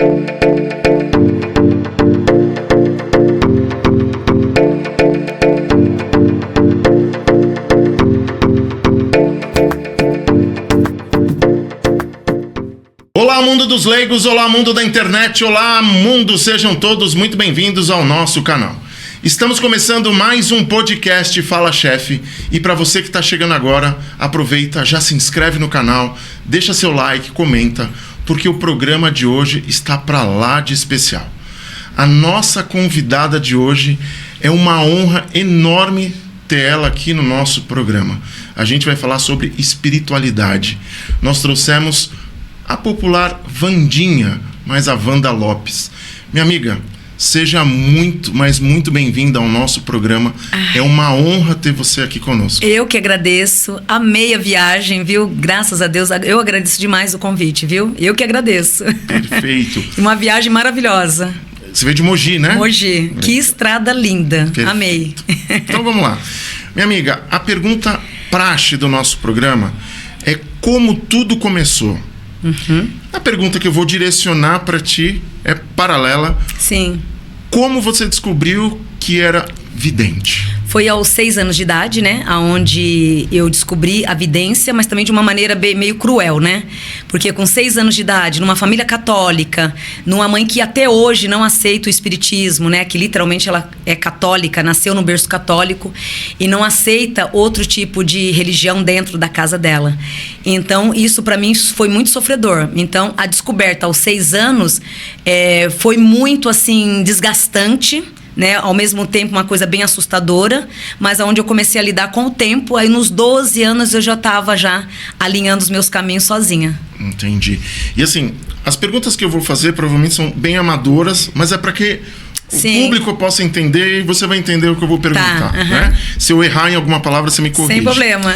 Olá, mundo dos leigos, olá, mundo da internet, olá, mundo, sejam todos muito bem-vindos ao nosso canal. Estamos começando mais um podcast Fala Chefe, e para você que está chegando agora, aproveita, já se inscreve no canal, deixa seu like, comenta, porque o programa de hoje está para lá de especial. A nossa convidada de hoje é uma honra enorme ter ela aqui no nosso programa. A gente vai falar sobre espiritualidade. Nós trouxemos a popular Vandinha, mas a Wanda Lopes. Minha amiga, seja muito, mas muito bem-vinda ao nosso programa. É uma honra ter você aqui conosco. Eu que agradeço, amei a viagem, viu? Graças a Deus, eu agradeço demais o convite, viu? Eu que agradeço. Perfeito. Uma viagem maravilhosa. Você veio de Mogi, né? Mogi. Que estrada linda. Perfeito. Amei. Então vamos lá. Minha amiga, a pergunta praxe do nosso programa é como tudo começou. A pergunta que eu vou direcionar para ti é paralela. Sim. Como você descobriu que era vidente? Foi aos 6 anos de idade, né? Onde eu descobri a vidência, mas também de uma maneira meio cruel, né? Porque com 6 anos de idade, numa família católica, numa mãe que até hoje não aceita o espiritismo, né? Que literalmente ela é católica, nasceu no berço católico e não aceita outro tipo de religião dentro da casa dela. Então, isso para mim foi muito sofredor. Então, a descoberta aos 6 anos foi muito, assim, desgastante, né? Ao mesmo tempo uma coisa bem assustadora, mas onde eu comecei a lidar com o tempo, aí nos 12 anos eu já estava alinhando os meus caminhos sozinha. Entendi. E assim, as perguntas que eu vou fazer provavelmente são bem amadoras, mas é para que o público possa entender e você vai entender o que eu vou perguntar. Tá, né? Se eu errar em alguma palavra, você me corrige. Sem problema.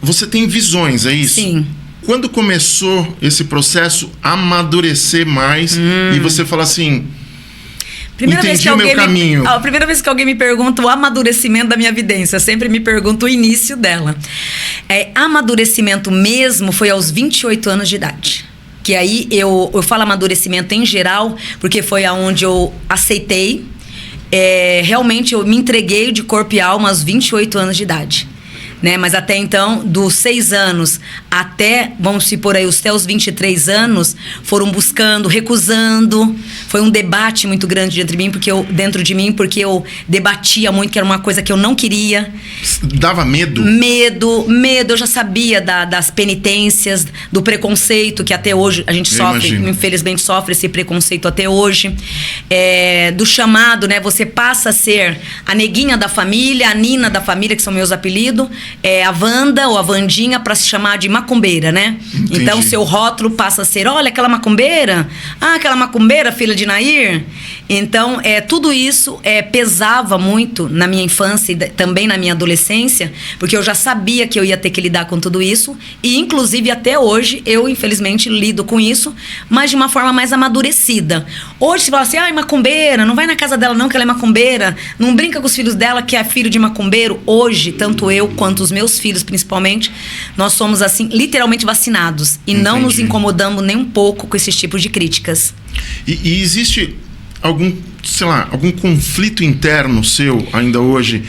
Você tem visões, é isso? Sim. Quando começou esse processo a amadurecer mais e você fala assim... Entendi o meu caminho. A primeira vez que alguém me pergunta o amadurecimento da minha vidência, eu sempre me pergunto o início dela. Amadurecimento mesmo foi aos 28 anos de idade. Que aí eu falo amadurecimento em geral, porque foi aonde eu aceitei. Realmente eu me entreguei de corpo e alma aos 28 anos de idade. Né? Mas até então, dos 6 anos até, vamos supor aí, até os 23 anos, foram buscando, recusando. Foi um debate muito grande dentro de mim, porque eu debatia muito, que era uma coisa que eu não queria. Dava medo? Medo. Eu já sabia das penitências, do preconceito, que até hoje a gente sofre, infelizmente sofre esse preconceito até hoje. Do chamado, né? Você passa a ser a neguinha da família, a Nina da família, que são meus apelidos. A Wanda ou a Vandinha para se chamar de macumbeira, né? Entendi. Então, o seu rótulo passa a ser, olha, aquela macumbeira. Aquela macumbeira, filha de Nair. Então, tudo isso pesava muito na minha infância e também na minha adolescência, porque eu já sabia que eu ia ter que lidar com tudo isso. E, inclusive, até hoje, eu, infelizmente, lido com isso, mas de uma forma mais amadurecida. Hoje, se fala assim, macumbeira, não vai na casa dela não, que ela é macumbeira. Não brinca com os filhos dela, que é filho de macumbeiro. Hoje, tanto eu quanto os meus filhos, principalmente, nós somos, assim, literalmente vacinados. E não nos incomodamos nem um pouco com esses tipos de críticas. E existe algum conflito interno seu ainda hoje?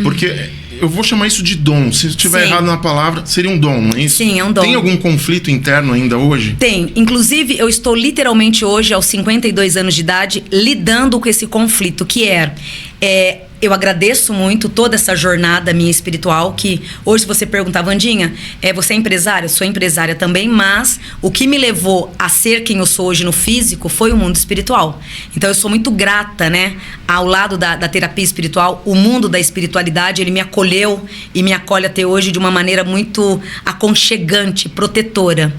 Porque eu vou chamar isso de dom. Se eu estiver errado na palavra, seria um dom, não é isso? Sim, é um dom. Tem algum conflito interno ainda hoje? Tem. Inclusive, eu estou literalmente hoje, aos 52 anos de idade, lidando com esse conflito, que eu agradeço muito toda essa jornada minha espiritual, que hoje, se você perguntar, Vandinha, você é empresária? Eu sou empresária também, mas o que me levou a ser quem eu sou hoje no físico foi o mundo espiritual. Então, eu sou muito grata, né? Ao lado da terapia espiritual, o mundo da espiritualidade, ele me acolheu e me acolhe até hoje de uma maneira muito aconchegante, protetora.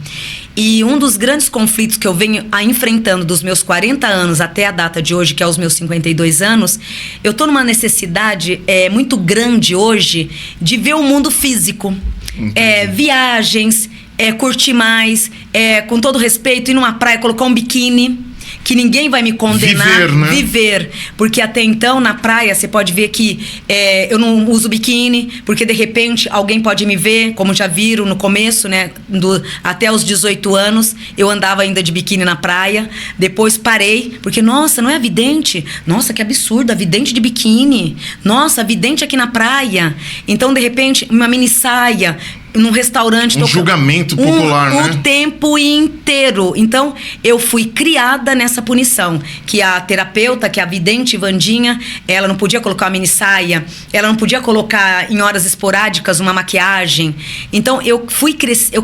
E um dos grandes conflitos que eu venho enfrentando dos meus 40 anos até a data de hoje, que é os meus 52 anos, eu estou numa necessidade muito grande hoje de ver o mundo físico. Viagens, curtir mais, com todo respeito, ir numa praia, colocar um biquíni. que ninguém vai me condenar. Viver, né? Viver. Porque até então, na praia, você pode ver que eu não uso biquíni, porque de repente alguém pode me ver, como já viram no começo, né? Até os 18 anos, eu andava ainda de biquíni na praia. Depois parei, porque, nossa, não é a vidente? Nossa, que absurdo, a vidente de biquíni. Nossa, a vidente aqui na praia. Então, de repente, uma mini saia, num restaurante... Julgamento popular, né? O tempo inteiro. Então, eu fui criada nessa punição. Que a terapeuta, que a vidente Vandinha, ela não podia colocar uma mini saia, ela não podia colocar em horas esporádicas uma maquiagem. Então, eu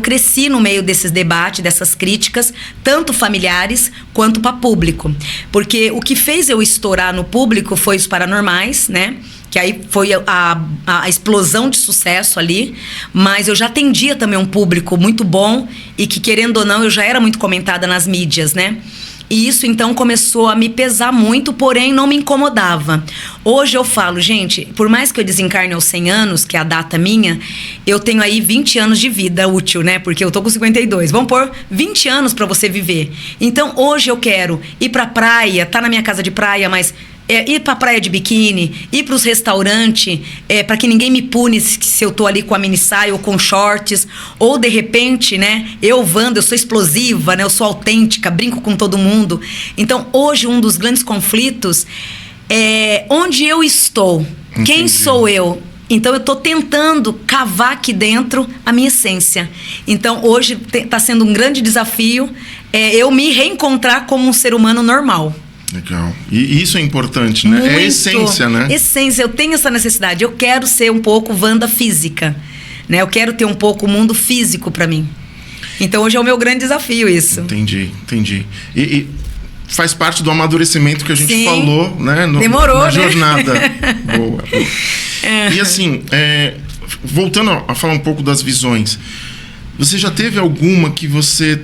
cresci no meio desses debates, dessas críticas, tanto familiares quanto para público. Porque o que fez eu estourar no público foi os Paranormais, né? Que aí foi a explosão de sucesso ali, mas eu já atendia também um público muito bom e que, querendo ou não, eu já era muito comentada nas mídias, né? E isso, então, começou a me pesar muito, porém, não me incomodava. Hoje eu falo, gente, por mais que eu desencarne aos 100 anos, que é a data minha, eu tenho aí 20 anos de vida útil, né? Porque eu tô com 52. Vamos pôr 20 anos pra você viver. Então, hoje eu quero ir pra praia, tá na minha casa de praia, mas... ir pra praia de biquíni, ir pros restaurantes, pra que ninguém me pune se eu tô ali com a mini saia ou com shorts, ou de repente, né, Wanda, eu sou explosiva, né, eu sou autêntica, brinco com todo mundo. Então, hoje, um dos grandes conflitos é onde eu estou, Entendi. Quem sou eu? Então, eu tô tentando cavar aqui dentro a minha essência. Então, hoje tá sendo um grande desafio eu me reencontrar como um ser humano normal. Legal. E isso é importante, né? Muito. É a essência, né? Essência. Eu tenho essa necessidade. Eu quero ser um pouco Wanda física, né? Eu quero ter um pouco o mundo físico para mim. Então, hoje é o meu grande desafio isso. Entendi. E faz parte do amadurecimento que a gente falou, né? Demorou, na né? jornada. Boa. E assim, voltando a falar um pouco das visões, você já teve alguma que você...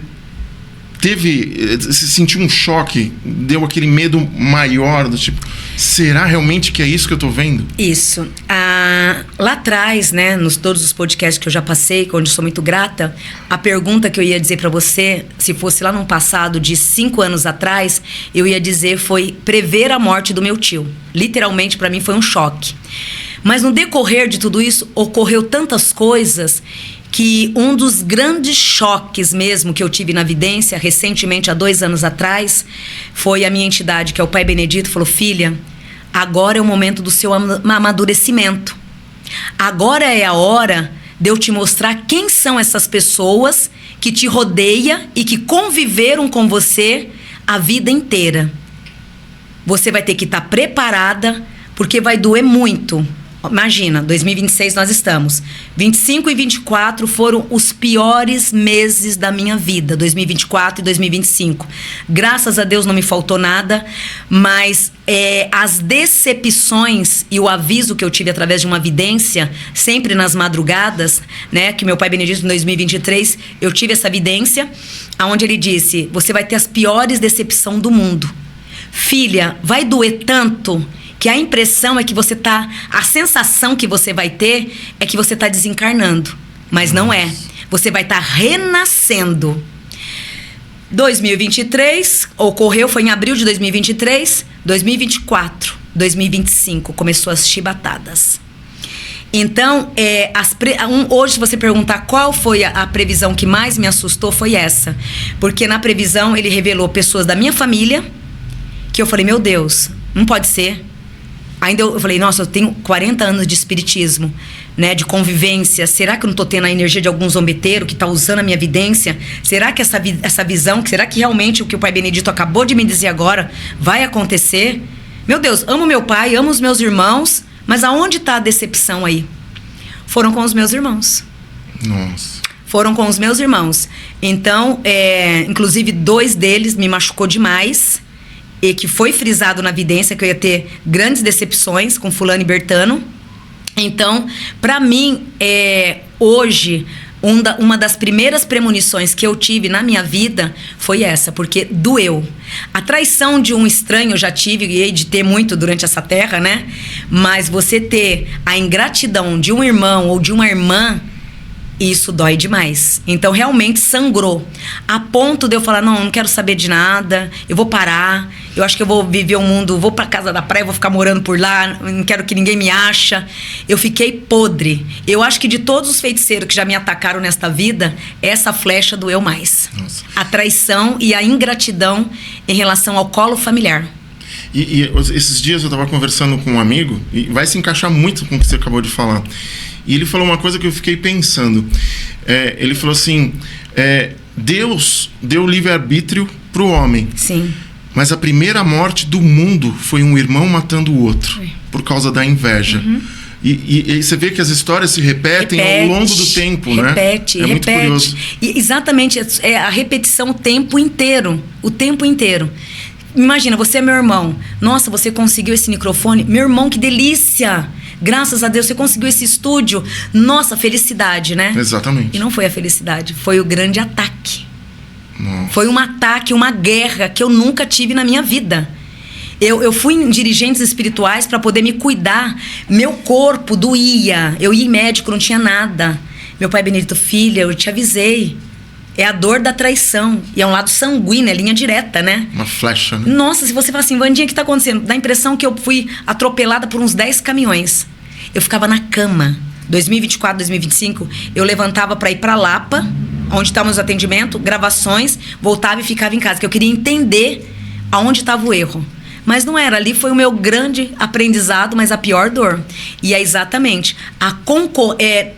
se sentiu um choque, deu aquele medo maior do tipo, será realmente que é isso que eu tô vendo? Isso. Lá atrás, né, todos os podcasts que eu já passei, onde eu sou muito grata, a pergunta que eu ia dizer pra você, se fosse lá num passado de 5 anos atrás, eu ia dizer foi prever a morte do meu tio. Literalmente, pra mim, foi um choque. Mas no decorrer de tudo isso, ocorreu tantas coisas que um dos grandes choques mesmo que eu tive na vidência, recentemente, há 2 anos atrás, foi a minha entidade, que é o Pai Benedito, falou, filha, agora é o momento do seu amadurecimento. Agora é a hora de eu te mostrar quem são essas pessoas que te rodeiam e que conviveram com você a vida inteira. Você vai ter que estar preparada, porque vai doer muito. Imagina, 2026 nós estamos. 25 e 24 foram os piores meses da minha vida, 2024 e 2025. Graças a Deus não me faltou nada, mas as decepções e o aviso que eu tive através de uma vidência, sempre nas madrugadas, né, que meu Pai Benedito em 2023, eu tive essa vidência, onde ele disse, você vai ter as piores decepções do mundo. Filha, vai doer tanto... que a impressão é que você tá... A sensação que você vai ter é que você tá desencarnando. Mas não é. Você vai estar renascendo. 2023 ocorreu, foi em abril de 2023. 2024, 2025, começou as chibatadas. Então, hoje, se você perguntar qual foi a previsão que mais me assustou, foi essa. Porque na previsão ele revelou pessoas da minha família, que eu falei, meu Deus, não pode ser. Ainda eu falei, nossa, eu tenho 40 anos de espiritismo, né, de convivência. Será que eu não tô tendo a energia de algum zombeteiro que tá usando a minha vidência? Será que essa visão, será que realmente o que o Pai Benedito acabou de me dizer agora vai acontecer? Meu Deus, amo meu pai, amo os meus irmãos, mas aonde tá a decepção aí? Foram com os meus irmãos. Nossa. Foram com os meus irmãos. Então, inclusive 2 deles me machucou demais. E que foi frisado na vidência que eu ia ter grandes decepções com fulano e Bertano. Então, para mim, hoje, uma das primeiras premonições que eu tive na minha vida foi essa, porque doeu. A traição de um estranho eu já tive e hei de ter muito durante essa terra, né? Mas você ter a ingratidão de um irmão ou de uma irmã Isso dói demais. Então, realmente sangrou. A ponto de eu falar, não quero saber de nada, eu vou parar, eu acho que eu vou viver um mundo, vou pra casa da praia, vou ficar morando por lá, não quero que ninguém me acha. Eu fiquei podre. Eu acho que de todos os feiticeiros que já me atacaram nesta vida, essa flecha doeu mais. Nossa. A traição e a ingratidão em relação ao colo familiar. E esses dias eu estava conversando com um amigo, e vai se encaixar muito com o que você acabou de falar. E ele falou uma coisa que eu fiquei pensando. Ele falou assim, Deus deu livre-arbítrio para o homem. Sim. Mas a primeira morte do mundo foi um irmão matando o outro, por causa da inveja. Uhum. E você vê que as histórias se repetem ao longo do tempo, né? Repete. Muito curioso. E exatamente, é a repetição o tempo inteiro. O tempo inteiro. Imagina, você é meu irmão. Nossa, você conseguiu esse microfone? Meu irmão, que delícia! Graças a Deus, você conseguiu esse estúdio. Nossa, felicidade, né? Exatamente. E não foi a felicidade, foi o grande ataque. Nossa. Foi um ataque, uma guerra que eu nunca tive na minha vida. Eu fui em dirigentes espirituais para poder me cuidar. Meu corpo doía. Eu ia em médico, não tinha nada. Meu pai Benedito, filha, eu te avisei. É a dor da traição. E é um lado sanguíneo, é linha direta, né? Uma flecha, né? Nossa, se você fala assim, Wandinha, o que tá acontecendo? Dá a impressão que eu fui atropelada por uns 10 caminhões. Eu ficava na cama. 2024, 2025, eu levantava para ir para Lapa, onde estavam os atendimentos, gravações, voltava e ficava em casa, porque eu queria entender aonde estava o erro. Mas não era, ali foi o meu grande aprendizado, mas a pior dor. E é exatamente,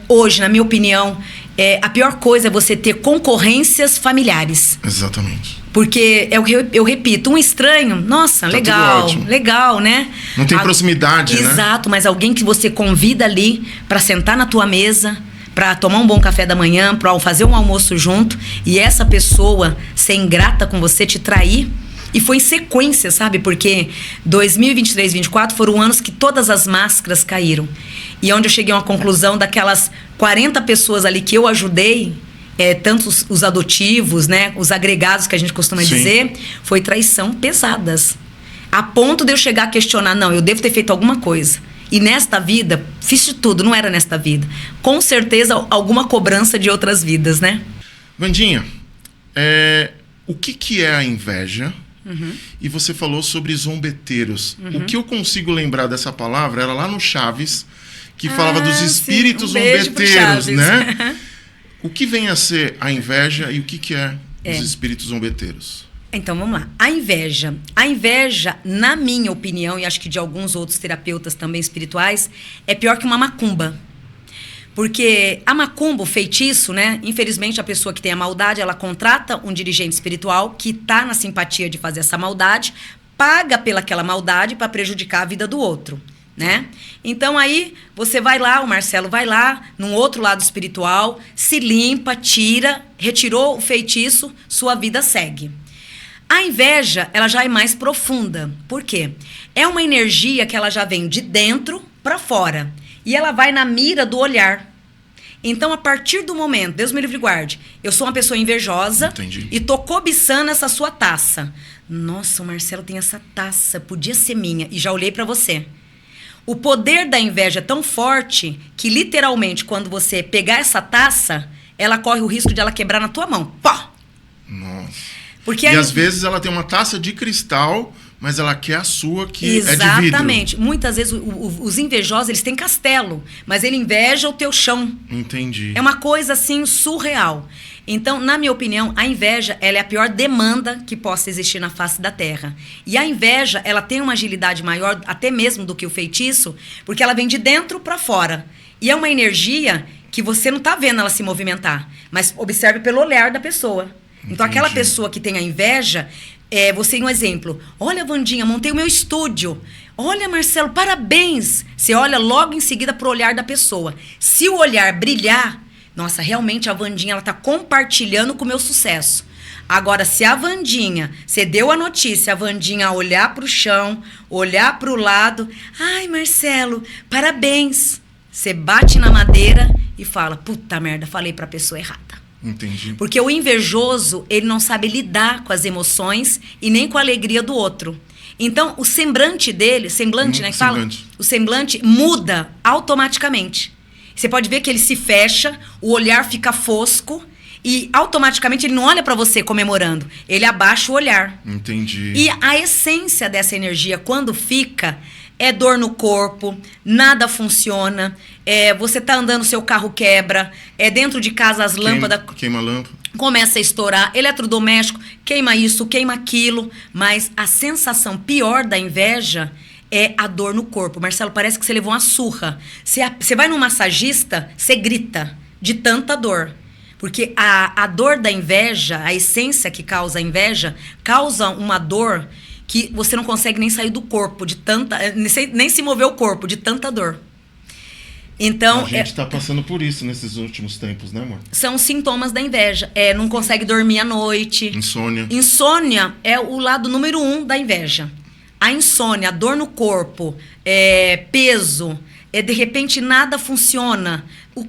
hoje, na minha opinião, a pior coisa é você ter concorrências familiares. Exatamente. Porque, eu repito, um estranho, nossa, tá legal, né? Não tem proximidade, né? Exato, Exato, mas alguém que você convida ali para sentar na tua mesa, para tomar um bom café da manhã, para fazer um almoço junto, e essa pessoa ser ingrata com você, te trair. E foi em sequência, sabe? Porque 2023 e 2024 foram anos que todas as máscaras caíram. E onde eu cheguei a uma conclusão daquelas 40 pessoas ali que eu ajudei, tanto os adotivos, né? Os agregados que a gente costuma dizer, foi traição pesadas. A ponto de eu chegar a questionar, não, eu devo ter feito alguma coisa. E nesta vida, fiz de tudo, não era nesta vida. Com certeza, alguma cobrança de outras vidas, né? Wandinha, o que é a inveja? Uhum. E você falou sobre zombeteiros. Uhum. O que eu consigo lembrar dessa palavra era lá no Chaves, que falava dos espíritos zombeteiros, né? O que vem a ser a inveja e o que é os espíritos zombeteiros? Então, vamos lá. A inveja, na minha opinião, e acho que de alguns outros terapeutas também espirituais, é pior que uma macumba. Porque a macumba, o feitiço, né? Infelizmente, a pessoa que tem a maldade, ela contrata um dirigente espiritual que está na simpatia de fazer essa maldade, paga pelaquela maldade para prejudicar a vida do outro, né? Então, aí, você vai lá, o Marcelo vai lá, num outro lado espiritual, se limpa, tira, retirou o feitiço, sua vida segue. A inveja, ela já é mais profunda. Por quê? É uma energia que ela já vem de dentro para fora. E ela vai na mira do olhar. Então, a partir do momento, Deus me livre e guarde, eu sou uma pessoa invejosa. Entendi. E tô cobiçando essa sua taça. Nossa, o Marcelo tem essa taça, podia ser minha. E já olhei para você. O poder da inveja é tão forte que, literalmente, quando você pegar essa taça, ela corre o risco de ela quebrar na tua mão. Pó! Nossa. Porque às vezes ela tem uma taça de cristal, mas ela quer a sua que é de vidro. Exatamente. Muitas vezes os invejosos, eles têm castelo, mas ele inveja o teu chão. Entendi. É uma coisa assim surreal. Então, na minha opinião, a inveja, ela é a pior demanda que possa existir na face da Terra. E a inveja, ela tem uma agilidade maior, até mesmo do que o feitiço, porque ela vem de dentro para fora. E é uma energia que você não está vendo ela se movimentar, mas observe pelo olhar da pessoa. Então, aquela pessoa que tem a inveja, você tem um exemplo. Olha, Wandinha, montei o meu estúdio. Olha, Marcelo, parabéns. Você olha logo em seguida pro olhar da pessoa. Se o olhar brilhar, nossa, realmente a Wandinha, ela tá compartilhando com o meu sucesso. Agora, se a Wandinha, você deu a notícia, a Wandinha olhar pro chão, olhar pro lado. Ai, Marcelo, parabéns. Você bate na madeira e fala, puta merda, falei pra pessoa errada. Entendi. Porque o invejoso, ele não sabe lidar com as emoções e nem com a alegria do outro. Então, o semblante dele, né, que fala? O semblante muda automaticamente. Você pode ver que ele se fecha, o olhar fica fosco e automaticamente ele não olha para você comemorando. Ele abaixa o olhar. Entendi. E a essência dessa energia, quando fica, é dor no corpo, nada funciona, você tá andando, seu carro quebra, dentro de casa as lâmpadas... Queima a lâmpada. Começa a estourar, eletrodoméstico, queima isso, queima aquilo. Mas a sensação pior da inveja é a dor no corpo. Marcelo, parece que você levou uma surra. Você vai num massagista, você grita de tanta dor. Porque a dor da inveja, a essência que causa a inveja, causa uma dor que você não consegue nem sair do corpo, de tanta, nem se mover o corpo, de tanta dor. Então, a gente está passando por isso nesses últimos tempos, né, amor? São sintomas da inveja. Não consegue dormir à noite. Insônia. Insônia é o lado número 1 da inveja. A insônia, a dor no corpo, peso, de repente nada funciona.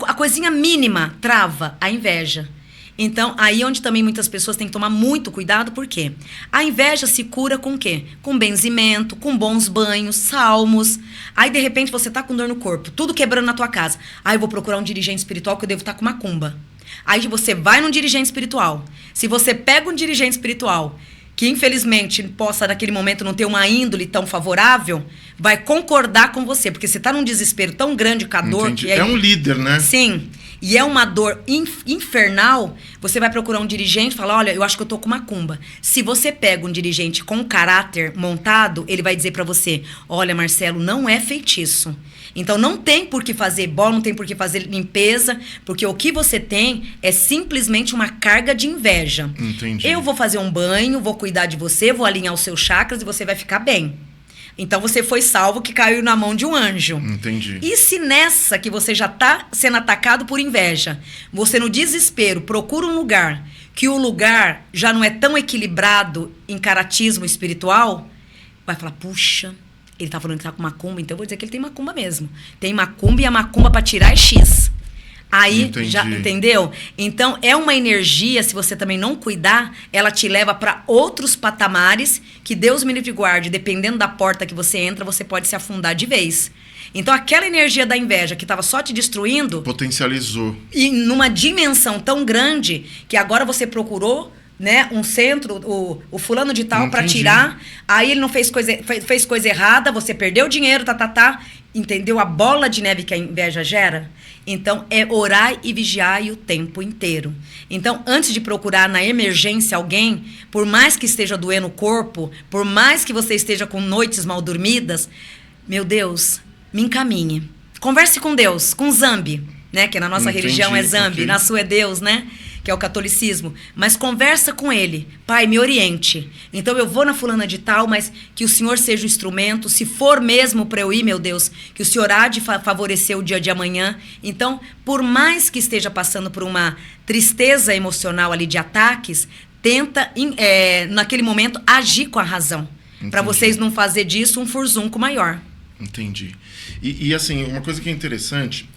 A coisinha mínima trava a inveja. Então, aí onde também muitas pessoas têm que tomar muito cuidado, por quê? A inveja se cura com o quê? Com benzimento, com bons banhos, salmos. Aí, de repente, você tá com dor no corpo, tudo quebrando na tua casa. Aí, eu vou procurar um dirigente espiritual que eu devo estar com macumba. Aí, você vai num dirigente espiritual. Se você pega um dirigente espiritual que, infelizmente, possa, naquele momento, não ter uma índole tão favorável, vai concordar com você, porque você tá num desespero tão grande com a dor... Entendi. Que é um líder, né? Sim. E é uma dor infernal, você vai procurar um dirigente e fala, olha, eu acho que eu tô com macumba. Se você pega um dirigente com caráter montado, ele vai dizer pra você, olha, Marcelo, não é feitiço. Então não tem por que fazer bola, não tem por que fazer limpeza, porque o que você tem é simplesmente uma carga de inveja. Entendi. Eu vou fazer um banho, vou cuidar de você, vou alinhar os seus chakras e você vai ficar bem. Então você foi salvo que caiu na mão de um anjo. Entendi. E se nessa que você já está sendo atacado por inveja, você no desespero procura um lugar que o lugar já não é tão equilibrado em caratismo espiritual, vai falar, puxa, ele tá falando que tá com macumba, então eu vou dizer que ele tem macumba mesmo. Tem macumba e a macumba para tirar é X. Aí, entendi. já entendeu? Então, é uma energia, se você também não cuidar, ela te leva para outros patamares que Deus me livre e guarde. Dependendo da porta que você entra, você pode se afundar de vez. Então, aquela energia da inveja que estava só te destruindo... Potencializou. E numa dimensão tão grande que agora você procurou, né, um centro, o fulano de tal, para tirar. Aí ele não fez coisa errada, você perdeu dinheiro, entendeu? A bola de neve que a inveja gera. Então, é orar e vigiar o tempo inteiro. Então, antes de procurar na emergência alguém, por mais que esteja doendo o corpo, por mais que você esteja com noites mal dormidas, meu Deus, me encaminhe. Converse com Deus, com Zambi, né? Que na nossa religião é Zambi, okay. Na sua é Deus, né? Que é o catolicismo, mas conversa com ele. Pai, me oriente. Então eu vou na fulana de tal, mas que o Senhor seja o instrumento. Se for mesmo para eu ir, meu Deus, que o Senhor há de favorecer o dia de amanhã. Então, por mais que esteja passando por uma tristeza emocional ali de ataques, tenta, naquele momento, agir com a razão. Para vocês não fazer disso um fursunco maior. Entendi. E assim, uma coisa que é interessante,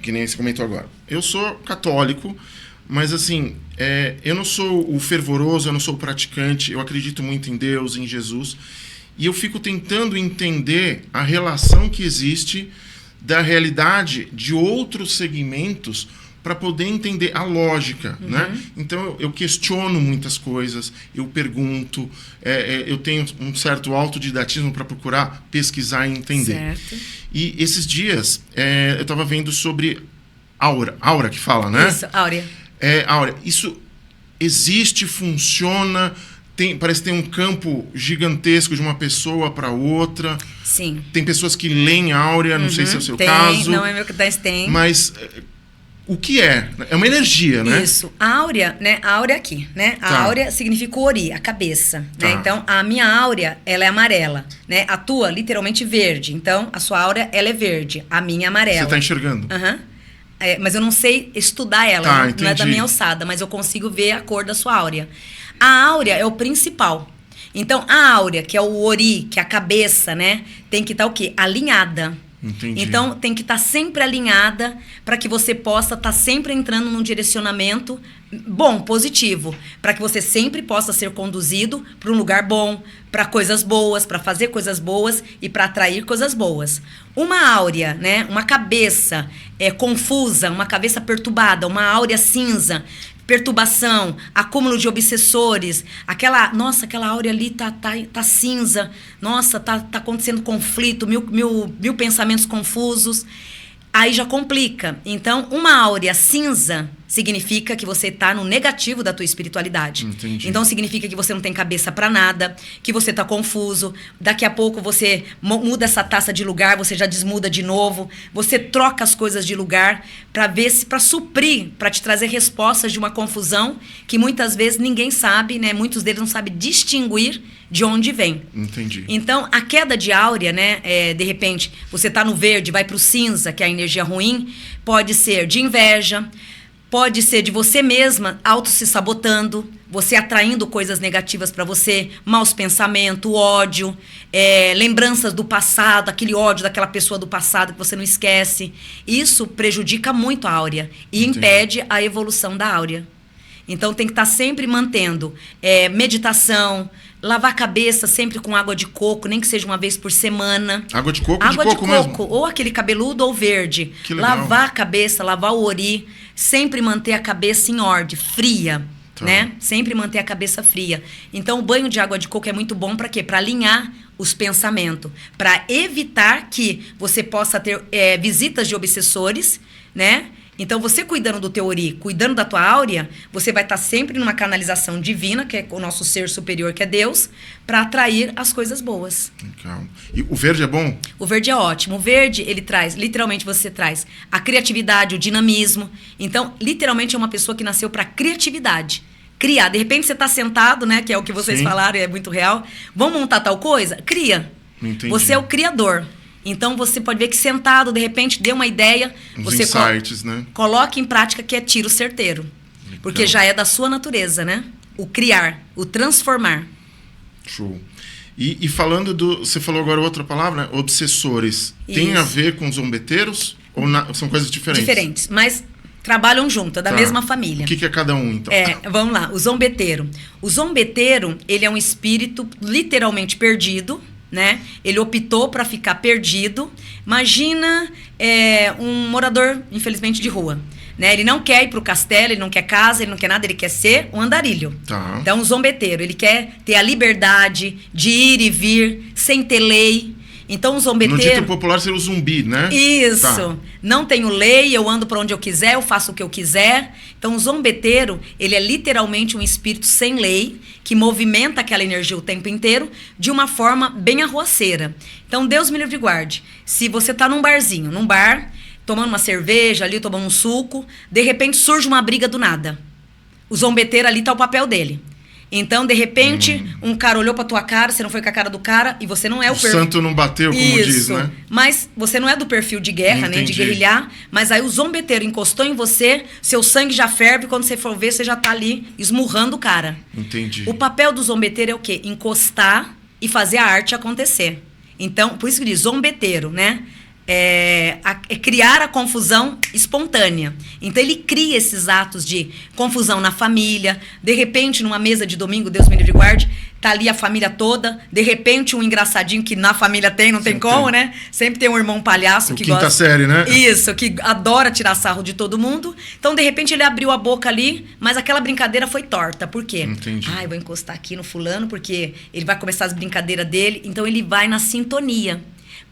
que nem você comentou agora. Eu sou católico, mas assim, eu não sou o fervoroso, eu não sou o praticante, eu acredito muito em Deus, em Jesus, e eu fico tentando entender a relação que existe da realidade de outros segmentos para poder entender a lógica, né? Então eu questiono muitas coisas, eu pergunto, eu tenho um certo autodidatismo para procurar pesquisar e entender. Certo. E esses dias eu estava vendo sobre aura que fala, né? Isso, áurea. Áurea, isso existe, funciona, parece que tem um campo gigantesco de uma pessoa para outra. Sim. Tem pessoas que leem áurea, não sei se é o seu caso. Não é meu que tem. Mas o que é? É uma energia, né? Isso. A áurea, né? A áurea aqui, né? A áurea significa o ori, a cabeça, né? Então, a minha áurea, ela é amarela, né? A tua, literalmente, verde. Então, a sua áurea, ela é verde. A minha é amarela. Você tá enxergando? Mas eu não sei estudar ela, não é da minha alçada, mas eu consigo ver a cor da sua áurea. A áurea é o principal. Então, a áurea, que é o ori, que é a cabeça, né? Tem que estar o quê? Alinhada. Entendi. Então, tem que estar sempre alinhada para que você possa estar sempre entrando num direcionamento bom, positivo. Para que você sempre possa ser conduzido para um lugar bom, para coisas boas, para fazer coisas boas e para atrair coisas boas. Uma áurea, né? Uma cabeça confusa, uma cabeça perturbada, uma áurea cinza, perturbação, acúmulo de obsessores, aquela áurea ali tá cinza, nossa, tá acontecendo conflito, mil pensamentos confusos, aí já complica. Então, uma áurea cinza significa que você tá no negativo da tua espiritualidade. Entendi. Então, significa que você não tem cabeça para nada, que você tá confuso, daqui a pouco você muda essa taça de lugar, você já desmuda de novo, você troca as coisas de lugar para suprir, para te trazer respostas de uma confusão que muitas vezes ninguém sabe, né? Muitos deles não sabem distinguir de onde vem. Entendi. Então, a queda de áurea, né? De repente, você tá no verde, vai pro cinza, que é a energia ruim, pode ser de inveja, pode ser de você mesma auto se sabotando, você atraindo coisas negativas para você, maus pensamentos, ódio, lembranças do passado, aquele ódio daquela pessoa do passado que você não esquece. Isso prejudica muito a áurea e impede a evolução da áurea. Então tem que estar sempre mantendo meditação, lavar a cabeça sempre com água de coco, nem que seja uma vez por semana. Água de coco? Água de coco mesmo? ou aquele cabeludo ou verde. Que legal. Lavar a cabeça, lavar o ori, sempre manter a cabeça em ordem, fria, né? Sempre manter a cabeça fria. Então o banho de água de coco é muito bom para quê? Para alinhar os pensamentos, para evitar que você possa ter visitas de obsessores, né? Então, você cuidando do teu ori, cuidando da tua áurea, você vai estar sempre numa canalização divina, que é o nosso ser superior, que é Deus, para atrair as coisas boas. Calma. E o verde é bom? O verde é ótimo. O verde, ele traz, literalmente você traz a criatividade, o dinamismo. Então, literalmente é uma pessoa que nasceu para criatividade. Criar. De repente, você está sentado, né, que é o que vocês falaram, é muito real. Vamos montar tal coisa? Cria. Entendi. Você é o criador. Então, você pode ver que sentado, de repente, deu uma ideia. Uns insights, né? Coloque em prática que é tiro certeiro. Legal. Porque já é da sua natureza, né? O criar, o transformar. Show. E falando você falou agora outra palavra, né? Obsessores. Isso. Tem a ver com zombeteiros ou são coisas diferentes? Diferentes, mas trabalham junto, é da mesma família. O que é cada um, então? Vamos lá, o zombeteiro. O zombeteiro, ele é um espírito literalmente perdido, né? Ele optou para ficar perdido. Imagina um morador, infelizmente, de rua. Né? Ele não quer ir pro castelo, ele não quer casa, ele não quer nada, ele quer ser um andarilho. Tá. Então, um zombeteiro, ele quer ter a liberdade de ir e vir, sem ter lei. Então, um zombeteiro... No dito popular seria o zumbi, né? Isso. Tá. Não tenho lei, eu ando para onde eu quiser, eu faço o que eu quiser. Então, o zombeteiro, ele é literalmente um espírito sem lei, que movimenta aquela energia o tempo inteiro de uma forma bem arruaceira. Então, Deus me livre e guarde. Se você tá num barzinho, num bar, tomando uma cerveja ali, tomando um suco, de repente surge uma briga do nada. O zombeteiro ali tá o papel dele. Então, de repente, um cara olhou pra tua cara, você não foi com a cara do cara, e você não é o perfil. O santo não bateu, como diz, né? Mas você não é do perfil de guerra, nem de guerrilhar, mas aí o zombeteiro encostou em você, seu sangue já ferve, quando você for ver, você já tá ali esmurrando o cara. Entendi. O papel do zombeteiro é o quê? Encostar e fazer a arte acontecer. Então, por isso que diz zombeteiro, né? É criar a confusão espontânea. Então, ele cria esses atos de confusão na família. De repente, numa mesa de domingo, Deus me livre e guarde, tá ali a família toda. De repente, um engraçadinho que na família tem, não tem como, né? Sempre tem um irmão palhaço que gosta... Quinta série, né? Isso, que adora tirar sarro de todo mundo. Então, de repente, ele abriu a boca ali, mas aquela brincadeira foi torta. Por quê? Entendi. Eu vou encostar aqui no fulano, porque ele vai começar as brincadeiras dele. Então, ele vai na sintonia,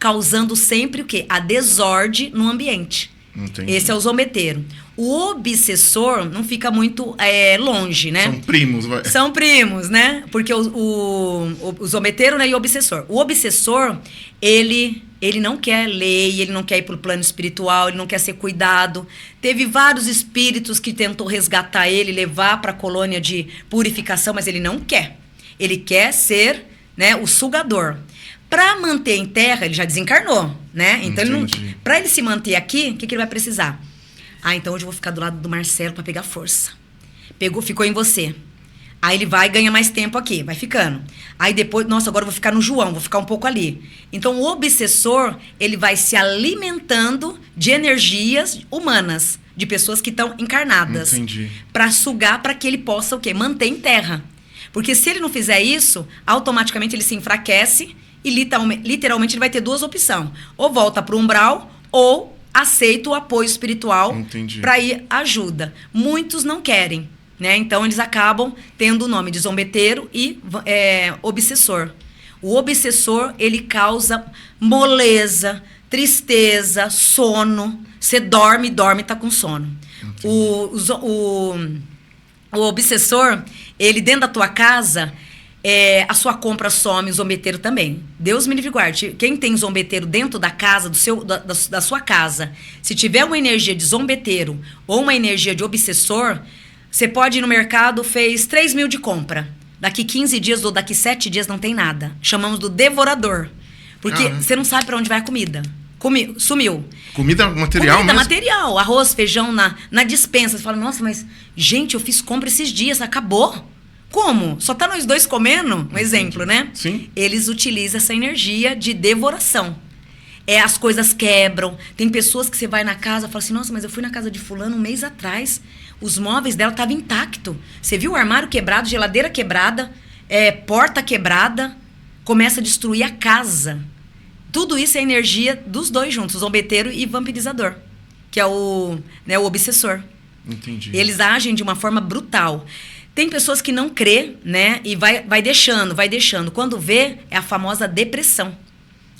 causando sempre o quê? A desordem no ambiente. Entendi. Esse é o zombeteiro. O obsessor não fica muito longe, né? São primos, vai. São primos, né? Porque o zombeteiro, né, e o obsessor. O obsessor, ele não quer lei, ele não quer ir pro plano espiritual, ele não quer ser cuidado. Teve vários espíritos que tentou resgatar ele, levar para a colônia de purificação, mas ele não quer. Ele quer ser, né, o sugador. Para manter em terra, ele já desencarnou, né? Então, para ele se manter aqui, o que ele vai precisar? Então hoje eu vou ficar do lado do Marcelo para pegar força. Ficou em você. Aí ele vai e ganha mais tempo aqui, vai ficando. Aí depois, nossa, agora eu vou ficar no João, vou ficar um pouco ali. Então, o obsessor, ele vai se alimentando de energias humanas, de pessoas que estão encarnadas. Entendi. Para sugar, para que ele possa o quê? Manter em terra. Porque se ele não fizer isso, automaticamente ele se enfraquece e literalmente ele vai ter duas opções. Ou volta para o umbral, ou aceita o apoio espiritual para ir ajuda. Muitos não querem, né? Então, eles acabam tendo o nome de zombeteiro e obsessor. O obsessor, ele causa moleza, tristeza, sono. Você dorme, tá com sono. O obsessor, ele dentro da tua casa, a sua compra some, o zombeteiro também. Deus me livre e guarde. Quem tem zombeteiro dentro da casa, da sua casa, se tiver uma energia de zombeteiro ou uma energia de obsessor, você pode ir no mercado, fez 3 mil de compra. Daqui 15 dias ou daqui 7 dias não tem nada. Chamamos do devorador. Porque você não sabe para onde vai a comida. Sumiu. Comida material mesmo? Material. Arroz, feijão na dispensa. Você fala, nossa, mas gente, eu fiz compra esses dias, acabou. Como? Só tá nós dois comendo? Um exemplo, né? Sim. Eles utilizam essa energia de devoração. As coisas quebram. Tem pessoas que você vai na casa e fala assim, nossa, mas eu fui na casa de fulano um mês atrás. Os móveis dela estavam intactos. Você viu o armário quebrado, geladeira quebrada, porta quebrada. Começa a destruir a casa. Tudo isso é energia dos dois juntos, o zombeteiro e vampirizador, que é o obsessor. Entendi. Eles agem de uma forma brutal. Tem pessoas que não crê, né? E vai deixando. Quando vê, é a famosa depressão.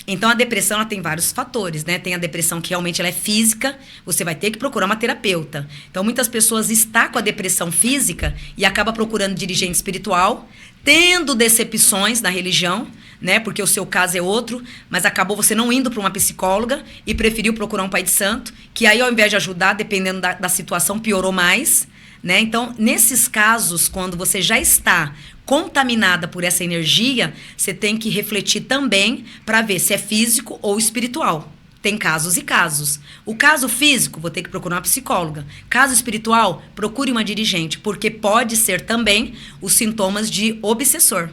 Então, a depressão, ela tem vários fatores, né? Tem a depressão que realmente ela é física, você vai ter que procurar uma terapeuta. Então, muitas pessoas estão com a depressão física e acabam procurando dirigente espiritual, tendo decepções na religião, né? Porque o seu caso é outro, mas acabou você não indo para uma psicóloga e preferiu procurar um pai de santo, que aí, ao invés de ajudar, dependendo da situação, piorou mais, né? Então, nesses casos, quando você já está contaminada por essa energia, você tem que refletir também para ver se é físico ou espiritual. Tem casos e casos. O caso físico, vou ter que procurar uma psicóloga. Caso espiritual, procure uma dirigente, porque pode ser também os sintomas de obsessor.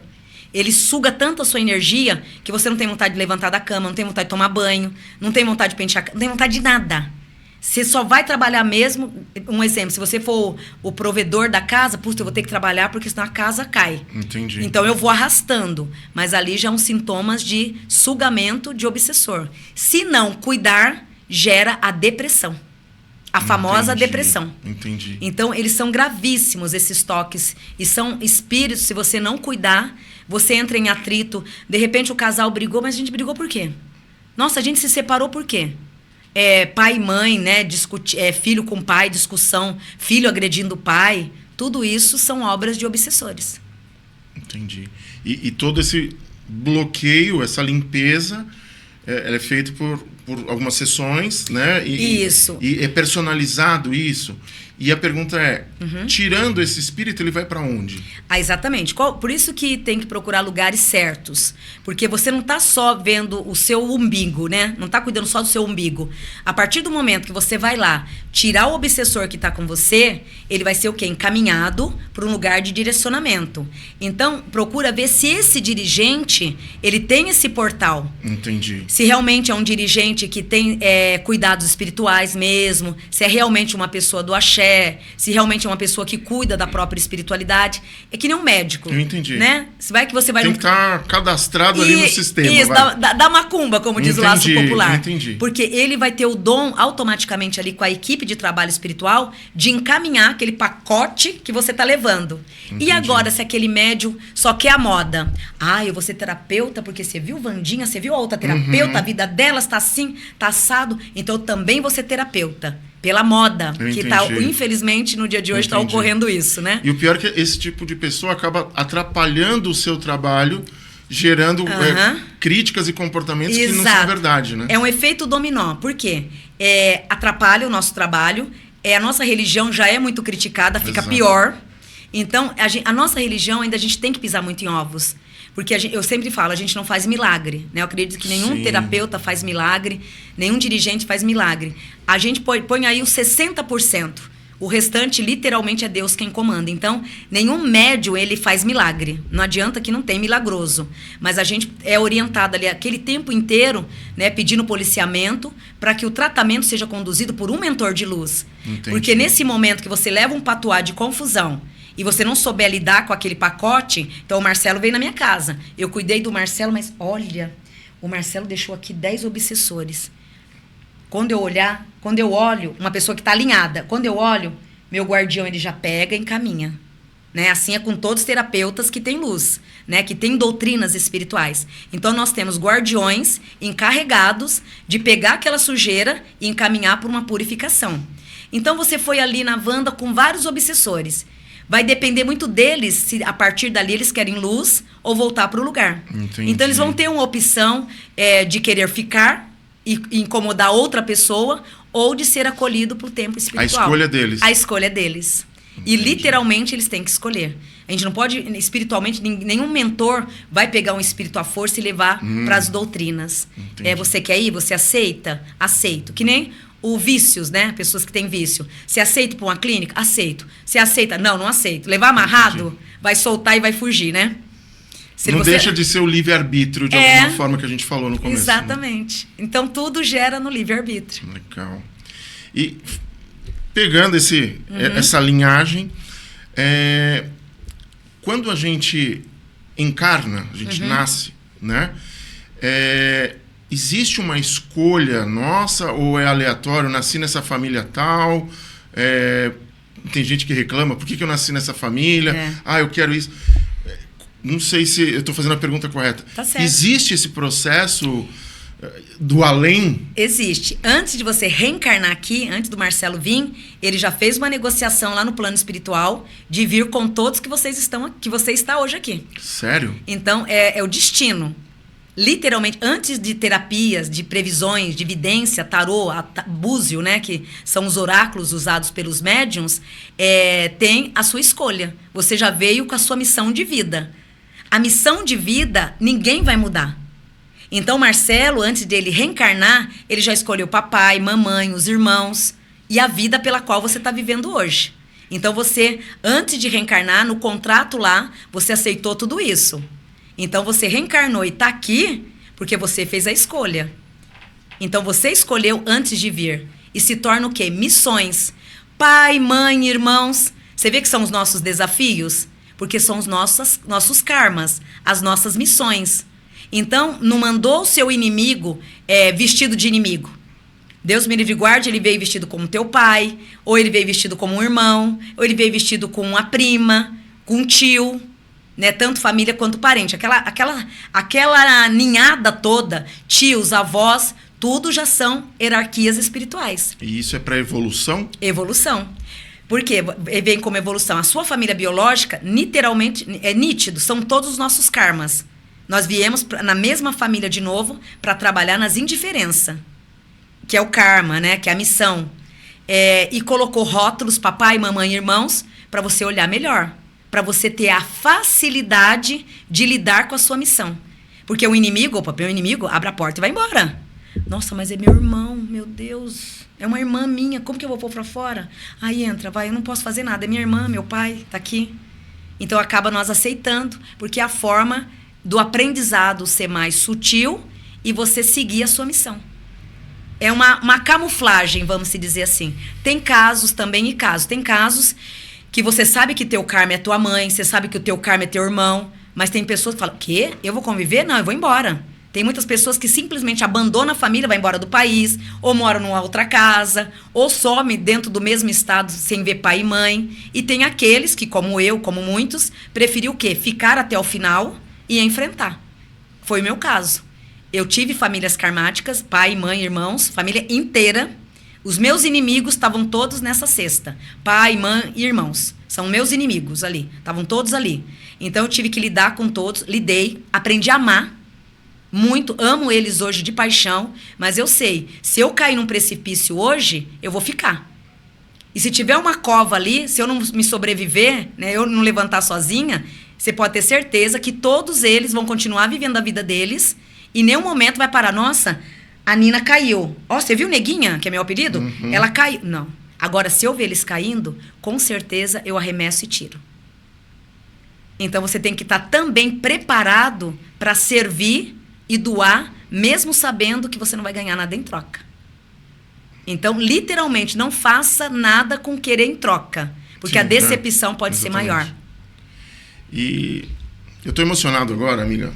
Ele suga tanto a sua energia que você não tem vontade de levantar da cama, não tem vontade de tomar banho, não tem vontade de pentear, não tem vontade de nada. Você só vai trabalhar mesmo, um exemplo, se você for o provedor da casa, eu vou ter que trabalhar porque senão a casa cai. Entendi. Então eu vou arrastando, mas ali já são sintomas de sugamento de obsessor. Se não cuidar, gera a depressão. A famosa depressão. Entendi. Então eles são gravíssimos, esses toques, e são espíritos, se você não cuidar, você entra em atrito, de repente o casal brigou, mas a gente brigou por quê? Nossa, a gente se separou por quê? Pai e mãe, né, filho com pai, discussão, filho agredindo o pai, tudo isso são obras de obsessores. Entendi. E todo esse bloqueio, essa limpeza, ela é feita por algumas sessões, né? Isso. E é personalizado isso. E a pergunta é, tirando esse espírito, ele vai para onde? Exatamente. Por isso que tem que procurar lugares certos. Porque você não está só vendo o seu umbigo, né? Não está cuidando só do seu umbigo. A partir do momento que você vai lá, tirar o obsessor que está com você, ele vai ser o quê? Encaminhado para um lugar de direcionamento. Então, procura ver se esse dirigente, ele tem esse portal. Entendi. Se realmente é um dirigente que tem cuidados espirituais mesmo, se é realmente uma pessoa do axé, se realmente é uma pessoa que cuida da própria espiritualidade. É que nem um médico. Eu entendi. Né? Você vai tem que estar cadastrado ali no sistema. Isso, da macumba, como diz o laço popular. Entendi. Porque ele vai ter o dom automaticamente ali com a equipe de trabalho espiritual de encaminhar aquele pacote que você está levando. Entendi. E agora, se aquele médium só quer a moda? Eu vou ser terapeuta porque você viu Vandinha, você viu a outra terapeuta, a vida dela está assim, está assado, então eu também vou ser terapeuta. Pela moda, que infelizmente, no dia de hoje está ocorrendo isso, né? E o pior é que esse tipo de pessoa acaba atrapalhando o seu trabalho, gerando críticas e comportamentos que não são verdade, né? É um efeito dominó. Por quê? Atrapalha o nosso trabalho, a nossa religião já é muito criticada, fica pior. Então, a nossa religião ainda a gente tem que pisar muito em ovos. Porque eu sempre falo, a gente não faz milagre, né? Eu acredito que nenhum terapeuta faz milagre, nenhum dirigente faz milagre. A gente põe aí os 60%. O restante, literalmente, é Deus quem comanda. Então, nenhum médium, ele faz milagre. Não adianta que não tem milagroso. Mas a gente é orientado ali aquele tempo inteiro, né, pedindo policiamento para que o tratamento seja conduzido por um mentor de luz. Entendi. Porque nesse momento que você leva um patuá de confusão e você não souber lidar com aquele pacote, então o Marcelo veio na minha casa. Eu cuidei do Marcelo, mas olha, o Marcelo deixou aqui 10 obsessores. Quando eu olho, uma pessoa que está alinhada, quando eu olho, meu guardião, ele já pega e encaminha. Né? Assim é com todos os terapeutas que têm luz, né? Que têm doutrinas espirituais. Então, nós temos guardiões encarregados de pegar aquela sujeira e encaminhar para uma purificação. Então, você foi ali na Wanda com vários obsessores. Vai depender muito deles se a partir dali eles querem luz ou voltar para o lugar. Entendi. Então, eles vão ter uma opção de querer ficar e incomodar outra pessoa ou de ser acolhido para o tempo espiritual. A escolha deles. A escolha deles. Entendi. E literalmente eles têm que escolher. A gente não pode, espiritualmente, nenhum mentor vai pegar um espírito à força e levar para as doutrinas. Você quer ir? Você aceita? Aceito. Que nem o vícios, né? Pessoas que têm vício. Você aceita para uma clínica? Aceito. Você aceita? Não, não aceito. Levar amarrado? Entendi. Vai soltar e vai fugir, né? Não deixa de ser o livre-arbítrio, de alguma forma, que a gente falou no começo. Exatamente. Né? Então, tudo gera no livre-arbítrio. Legal. E pegando essa linhagem, quando a gente encarna, a gente nasce, né? Existe uma escolha nossa ou é aleatório? Eu nasci nessa família tal, tem gente que reclama, por que eu nasci nessa família? Eu quero isso. Não sei se eu estou fazendo a pergunta correta. Tá certo. Existe esse processo do além? Existe. Antes de você reencarnar aqui, antes do Marcelo vir, ele já fez uma negociação lá no plano espiritual de vir com todos que você está hoje aqui. Sério? Então, é o destino. Literalmente, antes de terapias, de previsões, de vidência, tarô, búzio, né, que são os oráculos usados pelos médiuns, tem a sua escolha. Você já veio com a sua missão de vida. A missão de vida, ninguém vai mudar. Então, Marcelo, antes dele reencarnar, ele já escolheu papai, mamãe, os irmãos e a vida pela qual você está vivendo hoje. Então, você, antes de reencarnar, no contrato lá, você aceitou tudo isso. Então, você reencarnou e está aqui porque você fez a escolha. Então, você escolheu antes de vir. E se torna o quê? Missões. Pai, mãe, irmãos. Você vê que são os nossos desafios? Porque são os nossos karmas, as nossas missões. Então, não mandou o seu inimigo vestido de inimigo. Deus me livre e guarde, ele veio vestido como teu pai, ou ele veio vestido como um irmão, ou ele veio vestido com uma prima, com um tio, né? Tanto família quanto parente. Aquela ninhada toda, tios, avós, tudo já são hierarquias espirituais. E isso é para evolução? Evolução. Por quê? Vem como evolução. A sua família biológica, literalmente, é nítido, são todos os nossos karmas. Nós viemos na mesma família de novo para trabalhar nas indiferenças, que é o karma, né? Que é a missão. E colocou rótulos, papai, mamãe, irmãos, para você olhar melhor. Para você ter a facilidade de lidar com a sua missão. Porque o inimigo, meu inimigo, abre a porta e vai embora. Nossa, mas é meu irmão, meu Deus. É uma irmã minha, como que eu vou pôr pra fora? Aí entra, vai, eu não posso fazer nada. É minha irmã, meu pai, tá aqui. Então acaba nós aceitando, porque é a forma do aprendizado ser mais sutil e você seguir a sua missão. É uma camuflagem, vamos se dizer assim. Tem casos também e casos. Tem casos que você sabe que teu karma é tua mãe, você sabe que o teu karma é teu irmão, mas tem pessoas que falam, quê? Eu vou conviver? Não, eu vou embora. Tem muitas pessoas que simplesmente abandonam a família, vai embora do país, ou moram numa outra casa, ou some dentro do mesmo estado sem ver pai e mãe. E tem aqueles que, como eu, como muitos, preferiu o quê? Ficar até o final e enfrentar. Foi o meu caso. Eu tive famílias karmáticas, pai, mãe, irmãos, família inteira. Os meus inimigos estavam todos nessa cesta. Pai, mãe e irmãos. São meus inimigos ali. Estavam todos ali. Então eu tive que lidar com todos. Lidei, aprendi a amar. Muito, amo eles hoje de paixão, mas eu sei, se eu cair num precipício hoje, eu vou ficar. E se tiver uma cova ali, se eu não me sobreviver, né, eu não levantar sozinha, você pode ter certeza que todos eles vão continuar vivendo a vida deles e em nenhum momento vai parar. Nossa, a Nina caiu. Ó, você viu Neguinha, que é meu apelido? Ela caiu. Não. Agora, se eu ver eles caindo, com certeza eu arremesso e tiro. Então, você tem que estar também preparado para servir e doar, mesmo sabendo que você não vai ganhar nada em troca. Então, literalmente, não faça nada com querer em troca, porque a decepção pode ser maior. E eu tô emocionado agora, amiga,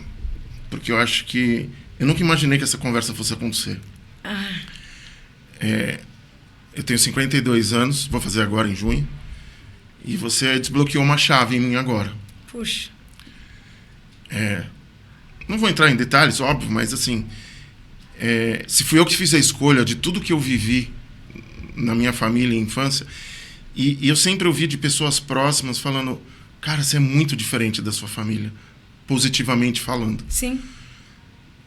porque eu acho que... Eu nunca imaginei que essa conversa fosse acontecer. Eu tenho 52 anos, vou fazer agora em junho, e você desbloqueou uma chave em mim agora. Puxa. Não vou entrar em detalhes, óbvio, mas assim, se fui eu que fiz a escolha de tudo que eu vivi na minha família e infância, e eu sempre ouvi de pessoas próximas falando, cara, você é muito diferente da sua família, positivamente falando. Sim.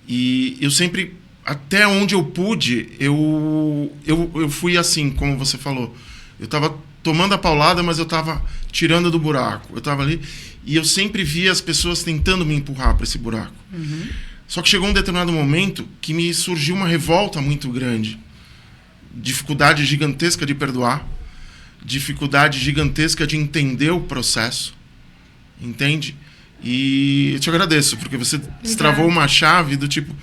E eu sempre, até onde eu pude, eu fui assim, como você falou. Eu estava tomando a paulada, mas eu estava tirando do buraco. Eu estava ali e eu sempre via as pessoas tentando me empurrar para esse buraco. Uhum. Só que chegou um determinado momento que me surgiu uma revolta muito grande. Dificuldade gigantesca de perdoar. Dificuldade gigantesca de entender o processo. Entende? E eu te agradeço, porque você destravou uma chave do tipo...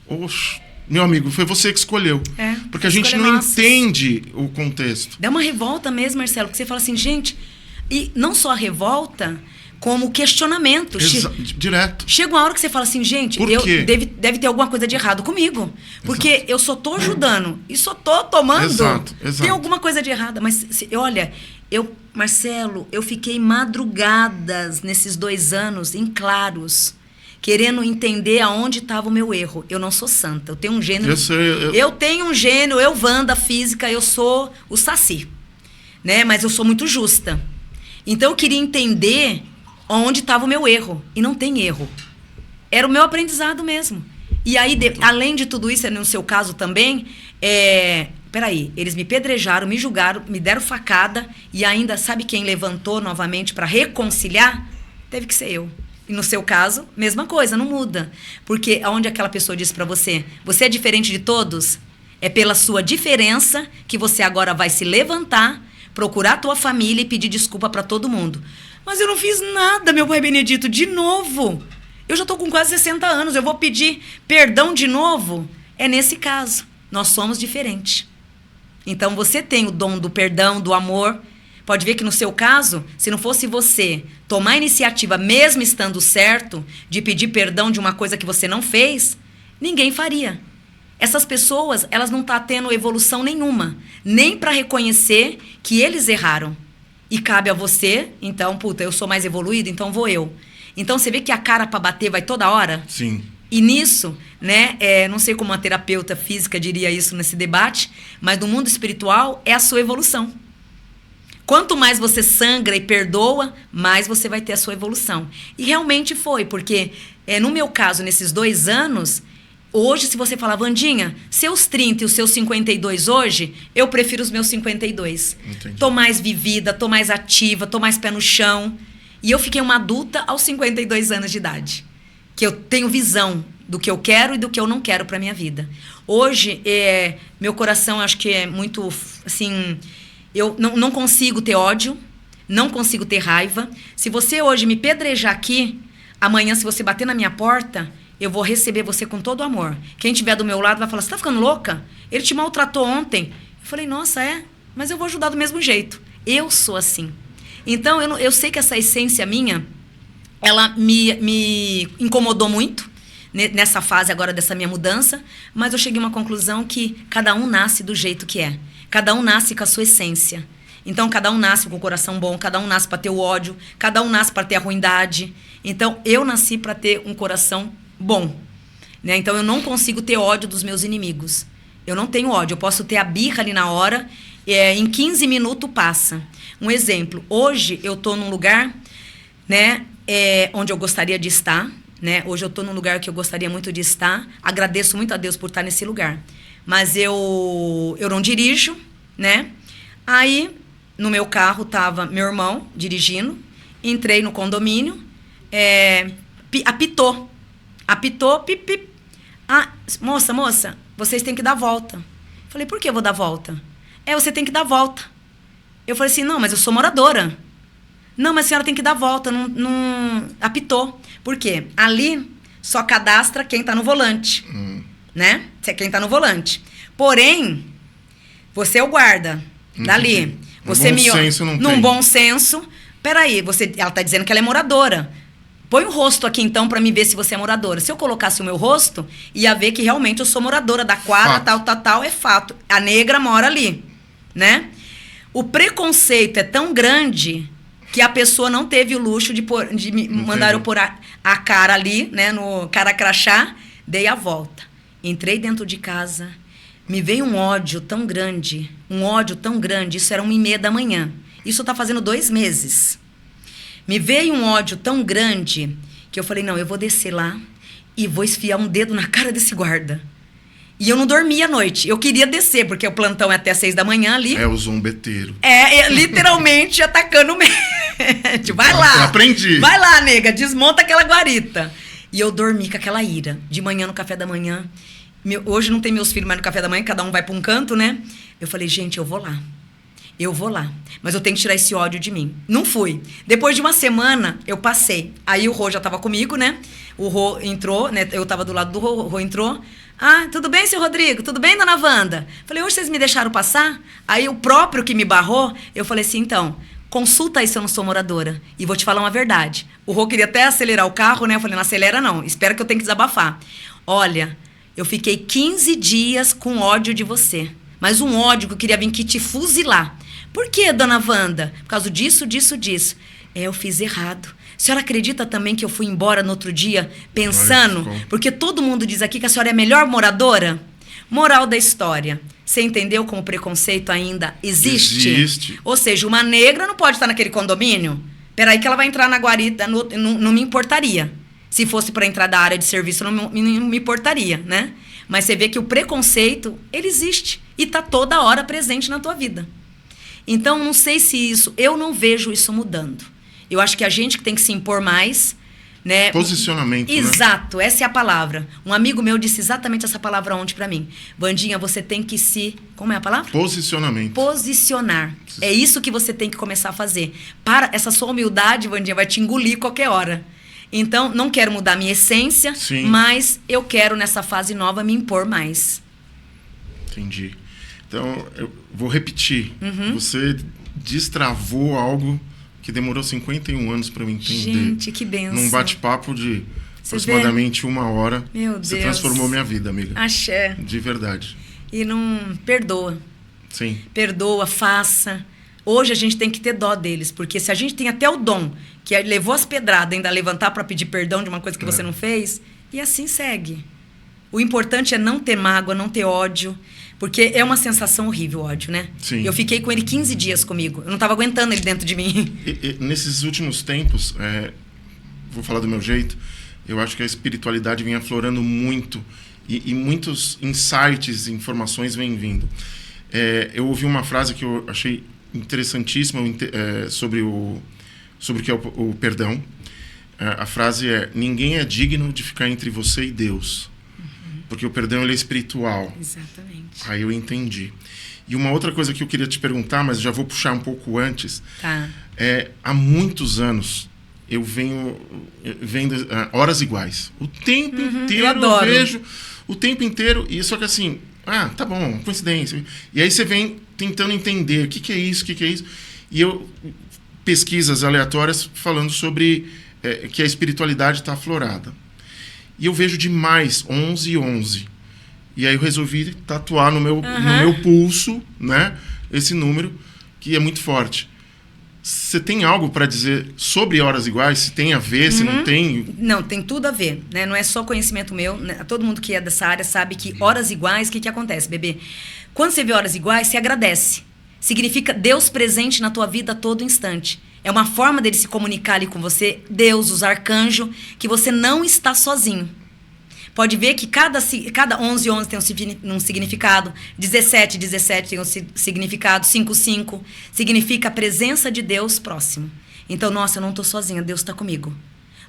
Oxe, meu amigo, foi você que escolheu. Porque a gente não entende o contexto. Dá uma revolta mesmo, Marcelo, que você fala assim, gente... E não só a revolta, como questionamento. Direto. Chega uma hora que você fala assim, gente, deve ter alguma coisa de errado comigo. Porque eu só tô ajudando e só tô tomando. Exato. Tem alguma coisa de errada. Mas, olha... Marcelo, eu fiquei madrugadas nesses 2 anos em claros, querendo entender aonde estava o meu erro. Eu não sou santa, eu tenho um gênio. Eu tenho um gênio, eu Wanda física, eu sou o Saci, né? Mas eu sou muito justa. Então eu queria entender onde estava o meu erro. E não tem erro. Era o meu aprendizado mesmo. E aí, além de tudo isso, no seu caso também, peraí, eles me pedrejaram, me julgaram, me deram facada e ainda, sabe quem levantou novamente para reconciliar? Teve que ser eu. E no seu caso, mesma coisa, não muda. Porque aonde aquela pessoa disse para você, você é diferente de todos? É pela sua diferença que você agora vai se levantar, procurar a tua família e pedir desculpa para todo mundo. Mas eu não fiz nada, meu pai Benedito, de novo. Eu já tô com quase 60 anos, eu vou pedir perdão de novo? É nesse caso, nós somos diferentes. Então, você tem o dom do perdão, do amor. Pode ver que no seu caso, se não fosse você tomar a iniciativa, mesmo estando certo, de pedir perdão de uma coisa que você não fez, ninguém faria. Essas pessoas, elas não estão tendo evolução nenhuma, nem para reconhecer que eles erraram. E cabe a você, então, eu sou mais evoluído, então vou eu. Então, você vê que a cara para bater vai toda hora? Sim. E nisso, né, não sei como uma terapeuta física diria isso nesse debate, mas no mundo espiritual é a sua evolução. Quanto mais você sangra e perdoa, mais você vai ter a sua evolução. E realmente foi, porque no meu caso, nesses 2 anos, hoje se você falar, Wandinha, seus 30 e os seus 52 hoje, eu prefiro os meus 52. Entendi. Tô mais vivida, tô mais ativa, tô mais pé no chão. E eu fiquei uma adulta aos 52 anos de idade. Que eu tenho visão do que eu quero e do que eu não quero para minha vida. Hoje, meu coração, acho que é muito, assim... Eu não consigo ter ódio, não consigo ter raiva. Se você hoje me pedrejar aqui, amanhã, se você bater na minha porta, eu vou receber você com todo amor. Quem estiver do meu lado vai falar, você tá ficando louca? Ele te maltratou ontem. Eu falei, nossa, mas eu vou ajudar do mesmo jeito. Eu sou assim. Então, eu sei que essa essência minha... Ela me incomodou muito nessa fase agora dessa minha mudança, mas eu cheguei a uma conclusão que cada um nasce do jeito que é. Cada um nasce com a sua essência. Então, cada um nasce com o coração bom, cada um nasce para ter o ódio, cada um nasce para ter a ruindade. Então, eu nasci para ter um coração bom. Né? Então, eu não consigo ter ódio dos meus inimigos. Eu não tenho ódio. Eu posso ter a birra ali na hora, em 15 minutos passa. Um exemplo, hoje eu estou num lugar, né, onde eu gostaria de estar, né? Hoje eu estou num lugar que eu gostaria muito de estar. Agradeço muito a Deus por estar nesse lugar. Mas eu não dirijo, né? Aí, no meu carro, estava meu irmão dirigindo. Entrei no condomínio. Apitou. Apitou, pip, pip. Ah, moça, vocês têm que dar volta. Falei, por que eu vou dar volta? Você tem que dar volta. Eu falei assim, não, mas eu sou moradora. Não, mas a senhora tem que dar volta, não apitou. Por quê? Ali só cadastra quem tá no volante, né? Quem tá no volante. Porém, você é o guarda dali. Você bom senso não tem. Num bom senso, peraí, ela tá dizendo que ela é moradora. Põe o rosto aqui, então, pra me ver se você é moradora. Se eu colocasse o meu rosto, ia ver que realmente eu sou moradora da quadra, tal, é fato. A negra mora ali, né? O preconceito é tão grande que a pessoa não teve o luxo de me mandar eu pôr a cara ali, né? No cara crachá, dei a volta. Entrei dentro de casa, me veio um ódio tão grande, isso era 1h30 da manhã. Isso tá fazendo 2 meses. Me veio um ódio tão grande que eu falei, não, eu vou descer lá e vou esfiar um dedo na cara desse guarda. E eu não dormia à noite. Eu queria descer, porque o plantão é até 6 da manhã ali. É o zombeteiro. Literalmente atacando o médico. Vai lá. Eu aprendi. Vai lá, nega, desmonta aquela guarita. E eu dormi com aquela ira. De manhã, no café da manhã. Hoje não tem meus filhos mais no café da manhã, cada um vai para um canto, né? Eu falei, gente, eu vou lá. Mas eu tenho que tirar esse ódio de mim. Não fui. Depois de uma semana, eu passei. Aí o Rô já tava comigo, né? O Rô entrou, né? Eu tava do lado do Rô, o Rô entrou. Ah, tudo bem, seu Rodrigo? Tudo bem, dona Wanda? Falei, hoje vocês me deixaram passar? Aí o próprio que me barrou, eu falei assim, então, consulta aí se eu não sou moradora. E vou te falar uma verdade. O Rô queria até acelerar o carro, né? Eu falei, não acelera não, espera que eu tenho que desabafar. Olha, eu fiquei 15 dias com ódio de você. Mas um ódio que eu queria vir aqui te fuzilar. Por quê, dona Wanda? Por causa disso. Eu fiz errado. A senhora acredita também que eu fui embora no outro dia pensando? Porque todo mundo diz aqui que a senhora é a melhor moradora. Moral da história. Você entendeu como o preconceito ainda existe? Existe. Ou seja, uma negra não pode estar naquele condomínio? Peraí que ela vai entrar na guarita, não me importaria. Se fosse para entrar da área de serviço, não me importaria, né? Mas você vê que o preconceito, ele existe. E tá toda hora presente na tua vida. Então, não sei se eu não vejo isso mudando. Eu acho que a gente que tem que se impor mais, né? Posicionamento, Exato, né? Essa é a palavra. Um amigo meu disse exatamente essa palavra ontem pra mim. Vandinha, você tem que se... Como é a palavra? Posicionamento. Posicionar. É isso que você tem que começar a fazer. Essa sua humildade, Vandinha, vai te engolir qualquer hora. Então, não quero mudar minha essência, Sim. Mas eu quero, nessa fase nova, me impor mais. Entendi. Então, eu vou repetir. Você destravou algo que demorou 51 anos para eu entender. Gente, que benção. Num bate-papo de aproximadamente 1 hora. Meu Deus. Você transformou minha vida, amiga. Axé. De verdade. E não perdoa. Sim. Perdoa, faça. Hoje a gente tem que ter dó deles, porque se a gente tem até o dom, que levou as pedradas, ainda levantar para pedir perdão de uma coisa que você não fez, e assim segue. O importante é não ter mágoa, não ter ódio, porque é uma sensação horrível o ódio, né? Sim. Eu fiquei com ele 15 dias comigo. Eu não estava aguentando ele dentro de mim. E nesses últimos tempos, vou falar do meu jeito, eu acho que a espiritualidade vem aflorando muito e muitos insights, informações vêm vindo. Eu ouvi uma frase que eu achei interessantíssima sobre o que é o perdão. A frase é: ninguém é digno de ficar entre você e Deus. Porque o perdão, ele é espiritual. Exatamente. Aí eu entendi. E uma outra coisa que eu queria te perguntar, mas já vou puxar um pouco antes. Tá. Há muitos anos eu venho vendo Horas Iguais. O tempo inteiro eu adoro. vejo. O tempo inteiro. E só que assim, tá bom, coincidência. E aí você vem tentando entender o que é isso, o que é isso. E eu pesquisas aleatórias falando sobre que a espiritualidade está aflorada. E eu vejo demais 1111. E aí eu resolvi tatuar no meu pulso, né, esse número, que é muito forte. Você tem algo para dizer sobre Horas Iguais? Se tem a ver, se não tem? Não, tem tudo a ver, né? Não é só conhecimento meu, né? Todo mundo que é dessa área sabe que Horas Iguais, o que acontece, bebê? Quando você vê Horas Iguais, você agradece. Significa Deus presente na tua vida a todo instante. É uma forma dele se comunicar ali com você, Deus, os arcanjos, que você não está sozinho. Pode ver que cada 11 tem um significado, 17 tem um significado, 5 significa a presença de Deus próximo. Então, nossa, eu não estou sozinha, Deus está comigo.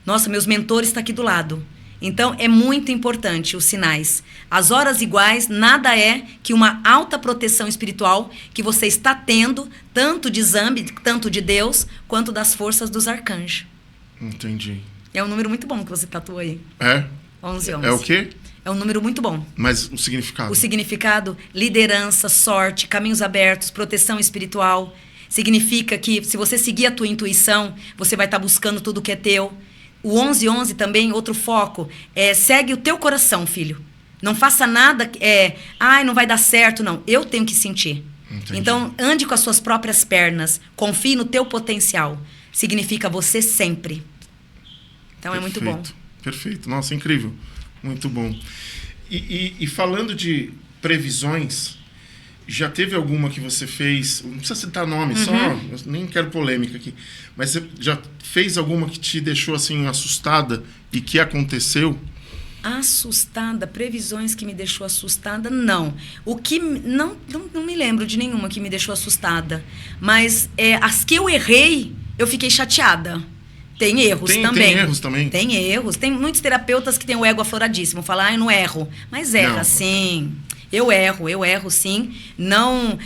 Nossa, meus mentores estão aqui do lado. Então, é muito importante os sinais. As horas iguais nada é que uma alta proteção espiritual que você está tendo, tanto de Zambi, tanto de Deus, quanto das forças dos arcanjos. Entendi. É um número muito bom que você tatuou aí. É? 11. É o quê? É um número muito bom. Mas o significado? O significado, liderança, sorte, caminhos abertos, proteção espiritual. Significa que se você seguir a tua intuição, você vai estar buscando tudo que é teu. O 1111 também, outro foco, segue o teu coração, filho. Não faça nada, não vai dar certo, não. Eu tenho que sentir. Entendi. Então, ande com as suas próprias pernas. Confie no teu potencial. Significa você sempre. Então, Perfeito. É muito bom. Perfeito. Nossa, incrível. Muito bom. E falando de previsões, já teve alguma que você fez? Não precisa citar nome, só. Eu nem quero polêmica aqui. Mas você já fez alguma que te deixou assim assustada e que aconteceu? Assustada, previsões que me deixou assustada, não. O que não me lembro de nenhuma que me deixou assustada. Mas as que eu errei, eu fiquei chateada. Tem erros também. Tem erros também? Tem erros. Tem muitos terapeutas que têm o ego afloradíssimo. Falam, eu não erro. Mas erra, Não. sim. Eu erro sim. Não,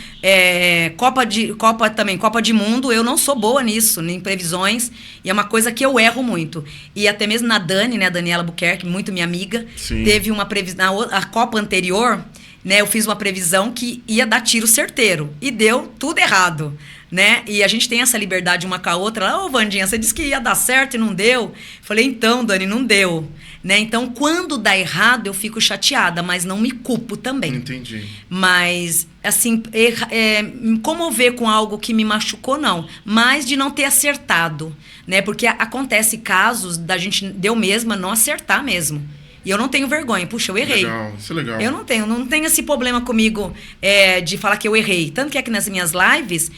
Copa de Mundo, eu não sou boa nisso, em previsões. E é uma coisa que eu erro muito. E até mesmo na Dani, né, Daniela Buquerque, muito minha amiga, Sim. teve uma previsão. A Copa anterior, né, eu fiz uma previsão que ia dar tiro certeiro. E deu tudo errado. Né? E a gente tem essa liberdade uma com a outra. Vandinha, você disse que ia dar certo e não deu. Falei, então, Dani, não deu. Né? Então, quando dá errado, eu fico chateada, mas não me culpo também. Entendi. Mas, assim, me comover com algo que me machucou, não. Mas de não ter acertado, né? Porque acontece casos da gente, de eu mesma, não acertar mesmo. E eu não tenho vergonha. Puxa, eu errei. Legal, isso é legal. Eu não tenho esse problema comigo de falar que eu errei. Tanto que aqui nas minhas lives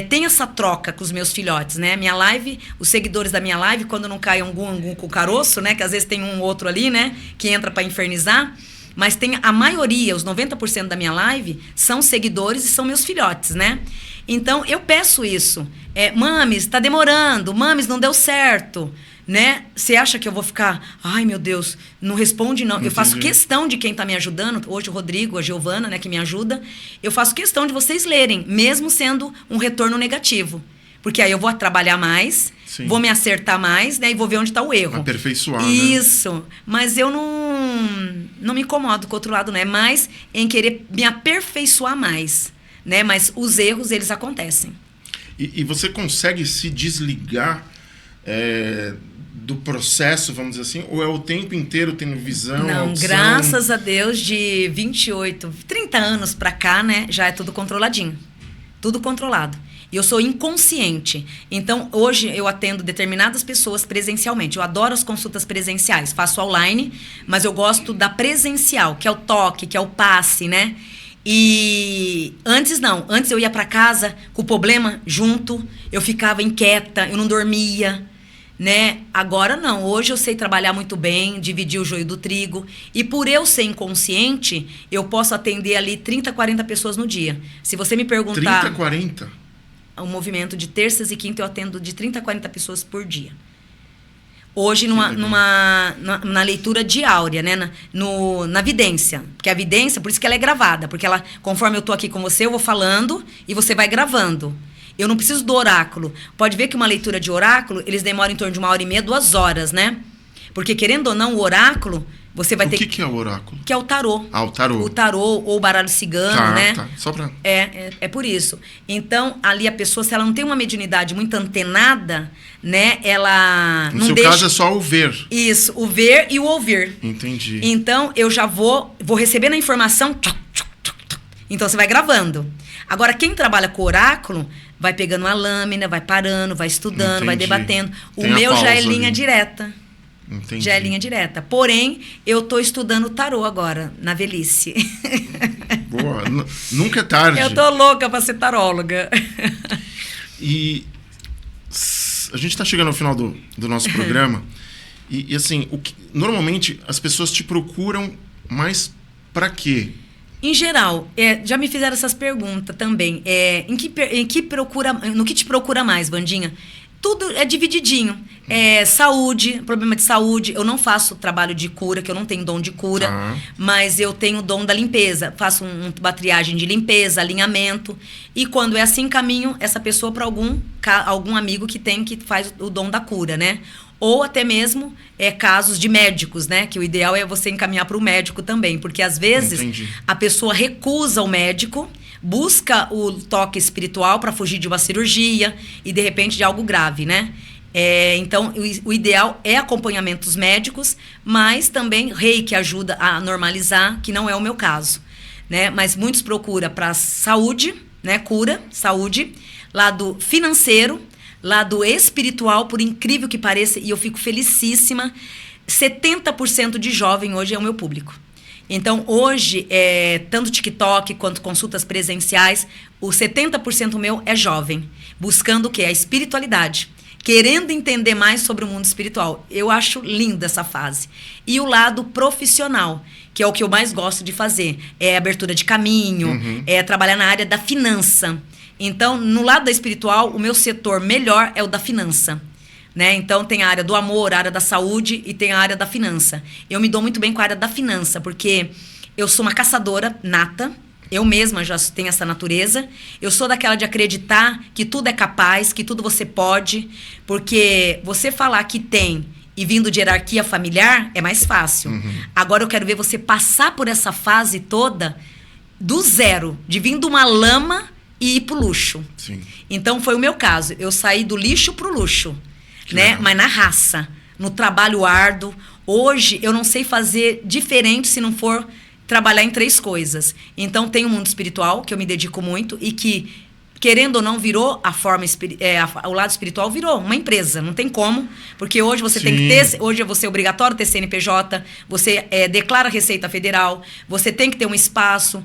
tem essa troca com os meus filhotes, né? Minha live, os seguidores da minha live, quando não cai algum com o caroço, né? Que às vezes tem um outro ali, né? Que entra pra infernizar. Mas tem a maioria, os 90% da minha live, são seguidores e são meus filhotes, né? Então, eu peço isso. Mames, tá demorando. Mames, não deu certo. Né? Você acha que eu vou ficar, ai meu Deus, não responde não. Entendi. Eu faço questão de quem está me ajudando, hoje o Rodrigo, a Giovana, né, que me ajuda, eu faço questão de vocês lerem, mesmo sendo um retorno negativo. Porque aí eu vou trabalhar mais, Sim. vou me acertar mais, né, e vou ver onde está o erro. Aperfeiçoar, Isso. Né? Mas eu não me incomodo com o outro lado, né? Mais em querer me aperfeiçoar mais, né? Mas os erros, eles acontecem. E você consegue se desligar do processo, vamos dizer assim, ou é o tempo inteiro tendo visão? Não, audição? graças a Deus, de 28, 30 anos pra cá, né, já é tudo controladinho. Tudo controlado. E eu sou inconsciente. Então, hoje eu atendo determinadas pessoas presencialmente. Eu adoro as consultas presenciais. Faço online, mas eu gosto da presencial, que é o toque, que é o passe, né? E antes não. Antes eu ia pra casa com o problema junto, eu ficava inquieta, eu não dormia, né? Agora não, hoje eu sei trabalhar muito bem, dividir o joio do trigo, e por eu ser inconsciente, eu posso atender ali 30, 40 pessoas no dia. Se você me perguntar... 30, 40? O movimento de terças e quintas eu atendo de 30 a 40 pessoas por dia. Hoje, na leitura diária, né? Na vidência. Porque a vidência, por isso que ela é gravada, porque ela, conforme eu tô aqui com você, eu vou falando e você vai gravando. Eu não preciso do oráculo. Pode ver que uma leitura de oráculo, eles demoram em torno de 1h30, 2 horas, né? Porque, querendo ou não, o oráculo, você vai ter... O que é o oráculo? Que é o tarô. Ah, o tarô. O tarô ou o baralho cigano, né? Tá. Só pra... É por isso. Então, ali a pessoa, se ela não tem uma mediunidade muito antenada, né? Ela No não seu deixa... caso é só o ver. Isso, o ver e o ouvir. Entendi. Então, eu já vou recebendo a informação... Então, você vai gravando. Agora, quem trabalha com oráculo... Vai pegando uma lâmina, vai parando, vai estudando, vai debatendo. Tem o meu já é pausa linha ali. direta. Entendi. Já é linha direta. Porém, eu tô estudando tarô agora, na velhice. Boa. Nunca é tarde. Eu tô louca pra ser taróloga. E a gente tá chegando ao final do nosso programa. E assim, normalmente as pessoas te procuram mais pra quê? Em geral, já me fizeram essas perguntas também. No que te procura mais, Vandinha? Tudo é divididinho. Saúde, problema de saúde. Eu não faço trabalho de cura, que eu não tenho dom de cura, mas eu tenho o dom da limpeza. Faço uma triagem de limpeza, alinhamento. E quando é assim, encaminho essa pessoa para algum amigo que faz o dom da cura, né? Ou até mesmo casos de médicos, né? Que o ideal é você encaminhar para o médico também. Porque às vezes a pessoa recusa o médico, busca o toque espiritual para fugir de uma cirurgia e de repente de algo grave, né? Então, o ideal é acompanhamentos médicos, mas também reiki ajuda a normalizar, que não é o meu caso, né? Mas muitos procuram para saúde, né? Cura, saúde, lado financeiro, lado espiritual, por incrível que pareça, e eu fico felicíssima. 70% de jovem hoje é o meu público. Então, hoje, tanto TikTok quanto consultas presenciais, o 70% meu é jovem, buscando o quê? A espiritualidade. Querendo entender mais sobre o mundo espiritual. Eu acho linda essa fase. E o lado profissional, que é o que eu mais gosto de fazer. É abertura de caminho, é trabalhar na área da finança. Então, no lado da espiritual, o meu setor melhor é o da finança. Né? Então, tem a área do amor, a área da saúde e tem a área da finança. Eu me dou muito bem com a área da finança, porque eu sou uma caçadora nata. Eu mesma já tenho essa natureza. Eu sou daquela de acreditar que tudo é capaz, que tudo você pode. Porque você falar que tem e vindo de hierarquia familiar é mais fácil. Agora eu quero ver você passar por essa fase toda do zero, de vir de uma lama e ir pro luxo. Sim. Então foi o meu caso. Eu saí do lixo pro luxo, né? Mas na raça, no trabalho árduo. Hoje eu não sei fazer diferente se não for trabalhar em 3 coisas. Então, tem o mundo espiritual, que eu me dedico muito, e que, querendo ou não, virou o lado espiritual virou uma empresa. Não tem como, porque hoje você tem que ter... Hoje você é obrigatório ter CNPJ, você declara Receita Federal, você tem que ter um espaço.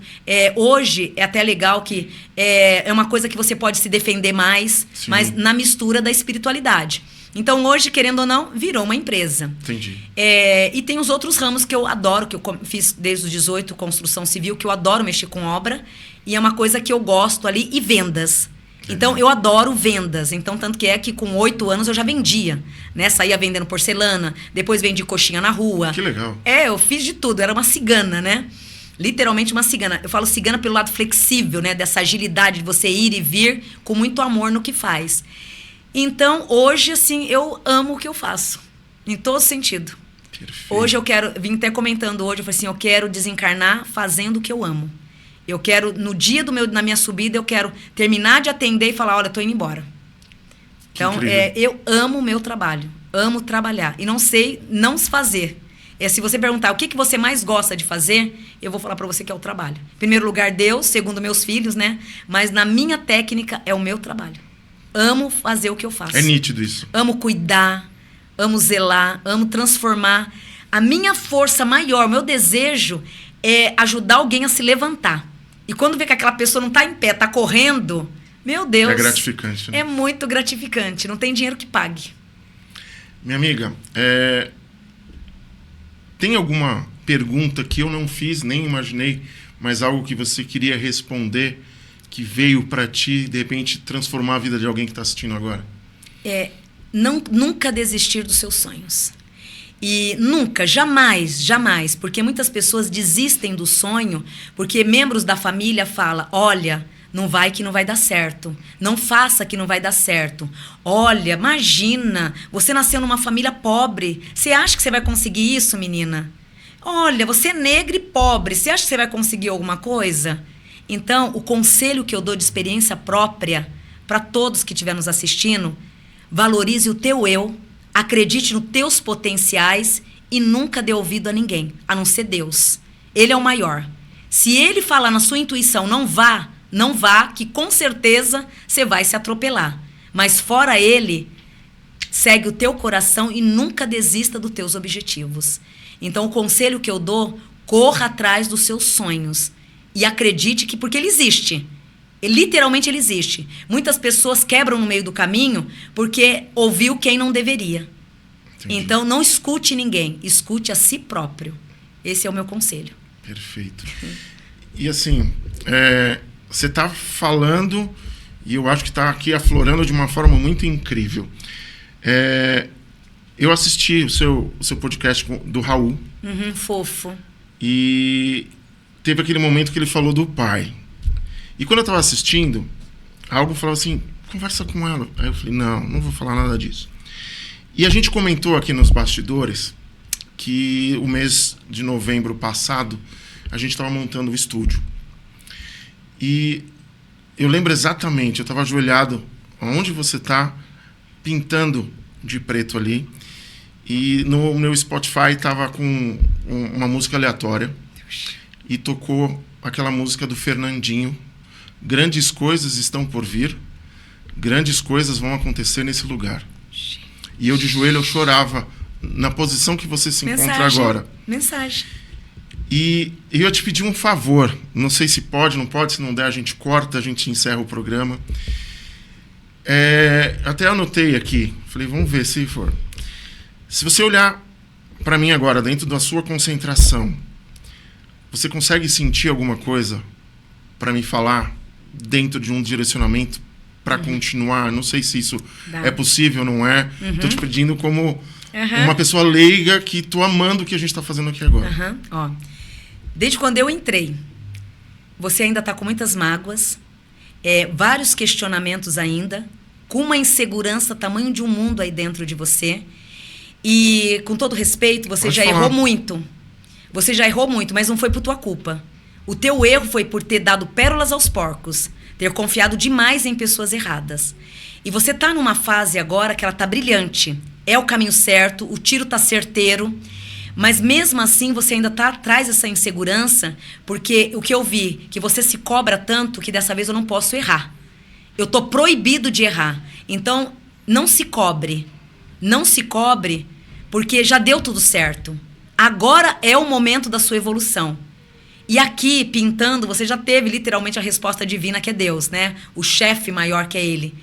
Hoje, é até legal que é uma coisa que você pode se defender mais, mas na mistura da espiritualidade. Então, hoje, querendo ou não, virou uma empresa. Entendi. E tem os outros ramos que eu adoro, que eu fiz desde os 18, construção civil, que eu adoro mexer com obra. E é uma coisa que eu gosto ali, e vendas. Então, eu adoro vendas. Então, tanto que que com 8 anos eu já vendia, né? Saía vendendo porcelana, depois vendi coxinha na rua. Que legal. Eu fiz de tudo, era uma cigana, né? Literalmente uma cigana. Eu falo cigana pelo lado flexível, né? Dessa agilidade de você ir e vir com muito amor no que faz. Então, hoje, assim, eu amo o que eu faço. Em todo sentido. Perfeito. Hoje eu quero... Vim até comentando hoje, eu falei assim, eu quero desencarnar fazendo o que eu amo. Eu quero, no dia na minha subida, eu quero terminar de atender e falar, olha, tô indo embora. Então, eu amo o meu trabalho. Amo trabalhar. E não sei não se fazer. Se você perguntar o que você mais gosta de fazer, eu vou falar para você que é o trabalho. Em primeiro lugar, Deus. Segundo, meus filhos, né? Mas na minha técnica, é o meu trabalho. Amo fazer o que eu faço. É nítido isso. Amo cuidar, amo zelar, amo transformar. A minha força maior, o meu desejo é ajudar alguém a se levantar. E quando vê que aquela pessoa não está em pé, está correndo, meu Deus. É gratificante, né? É muito gratificante. Não tem dinheiro que pague. Minha amiga, tem alguma pergunta que eu não fiz, nem imaginei, mas algo que você queria responder, que veio para ti, de repente, transformar a vida de alguém que está assistindo agora? Nunca desistir dos seus sonhos. E nunca, jamais, porque muitas pessoas desistem do sonho porque membros da família falam, olha, não vai que não vai dar certo, não faça que não vai dar certo. Olha, imagina, você nasceu numa família pobre, você acha que você vai conseguir isso, menina? Olha, você é negra e pobre, você acha que você vai conseguir alguma coisa? Então, o conselho que eu dou de experiência própria para todos que estiver nos assistindo, valorize o teu eu, acredite nos teus potenciais e nunca dê ouvido a ninguém, a não ser Deus. Ele é o maior. Se ele falar na sua intuição, não vá, que com certeza você vai se atropelar. Mas fora ele, segue o teu coração e nunca desista dos teus objetivos. Então, o conselho que eu dou, corra atrás dos seus sonhos. E acredite que, porque ele existe. Literalmente ele existe. Muitas pessoas quebram no meio do caminho porque ouviu quem não deveria. Entendi. Então, não escute ninguém. Escute a si próprio. Esse é o meu conselho. Perfeito. E assim, você está falando E eu acho que está aqui aflorando de uma forma muito incrível. Eu assisti o seu podcast do Raul. Fofo. E teve aquele momento que ele falou do pai. E quando eu estava assistindo, algo falava assim, conversa com ela. Aí eu falei, não vou falar nada disso. E a gente comentou aqui nos bastidores que o mês de novembro passado, a gente estava montando o estúdio. E eu lembro exatamente, eu estava ajoelhado onde você está, pintando de preto ali. E no meu Spotify estava com uma música aleatória. E tocou aquela música do Fernandinho. Grandes coisas estão por vir. Grandes coisas vão acontecer nesse lugar. E eu de joelho, eu chorava na posição que você se encontra agora. Mensagem. E eu te pedi um favor. Não sei se pode, não pode. Se não der, a gente corta, a gente encerra o programa. Até anotei aqui. Falei, vamos ver se for. Se você olhar para mim agora, dentro da sua concentração, você consegue sentir alguma coisa para me falar dentro de um direcionamento para continuar? Não sei se isso é possível, não é? Estou te pedindo como uma pessoa leiga que estou amando o que a gente está fazendo aqui agora. Ó, desde quando eu entrei, você ainda está com muitas mágoas, vários questionamentos ainda, com uma insegurança tamanho de um mundo aí dentro de você. E, com todo respeito, você já errou muito. Você já errou muito, mas não foi por tua culpa. O teu erro foi por ter dado pérolas aos porcos, ter confiado demais em pessoas erradas. E você tá numa fase agora que ela tá brilhante. É o caminho certo, o tiro tá certeiro, mas mesmo assim você ainda tá atrás dessa insegurança, porque o que eu vi, que você se cobra tanto que dessa vez eu não posso errar. Eu tô proibido de errar. Então, não se cobre. Não se cobre, porque já deu tudo certo. Agora é o momento da sua evolução. E aqui, pintando, você já teve literalmente a resposta divina, que é Deus, né? O chefe maior que é Ele.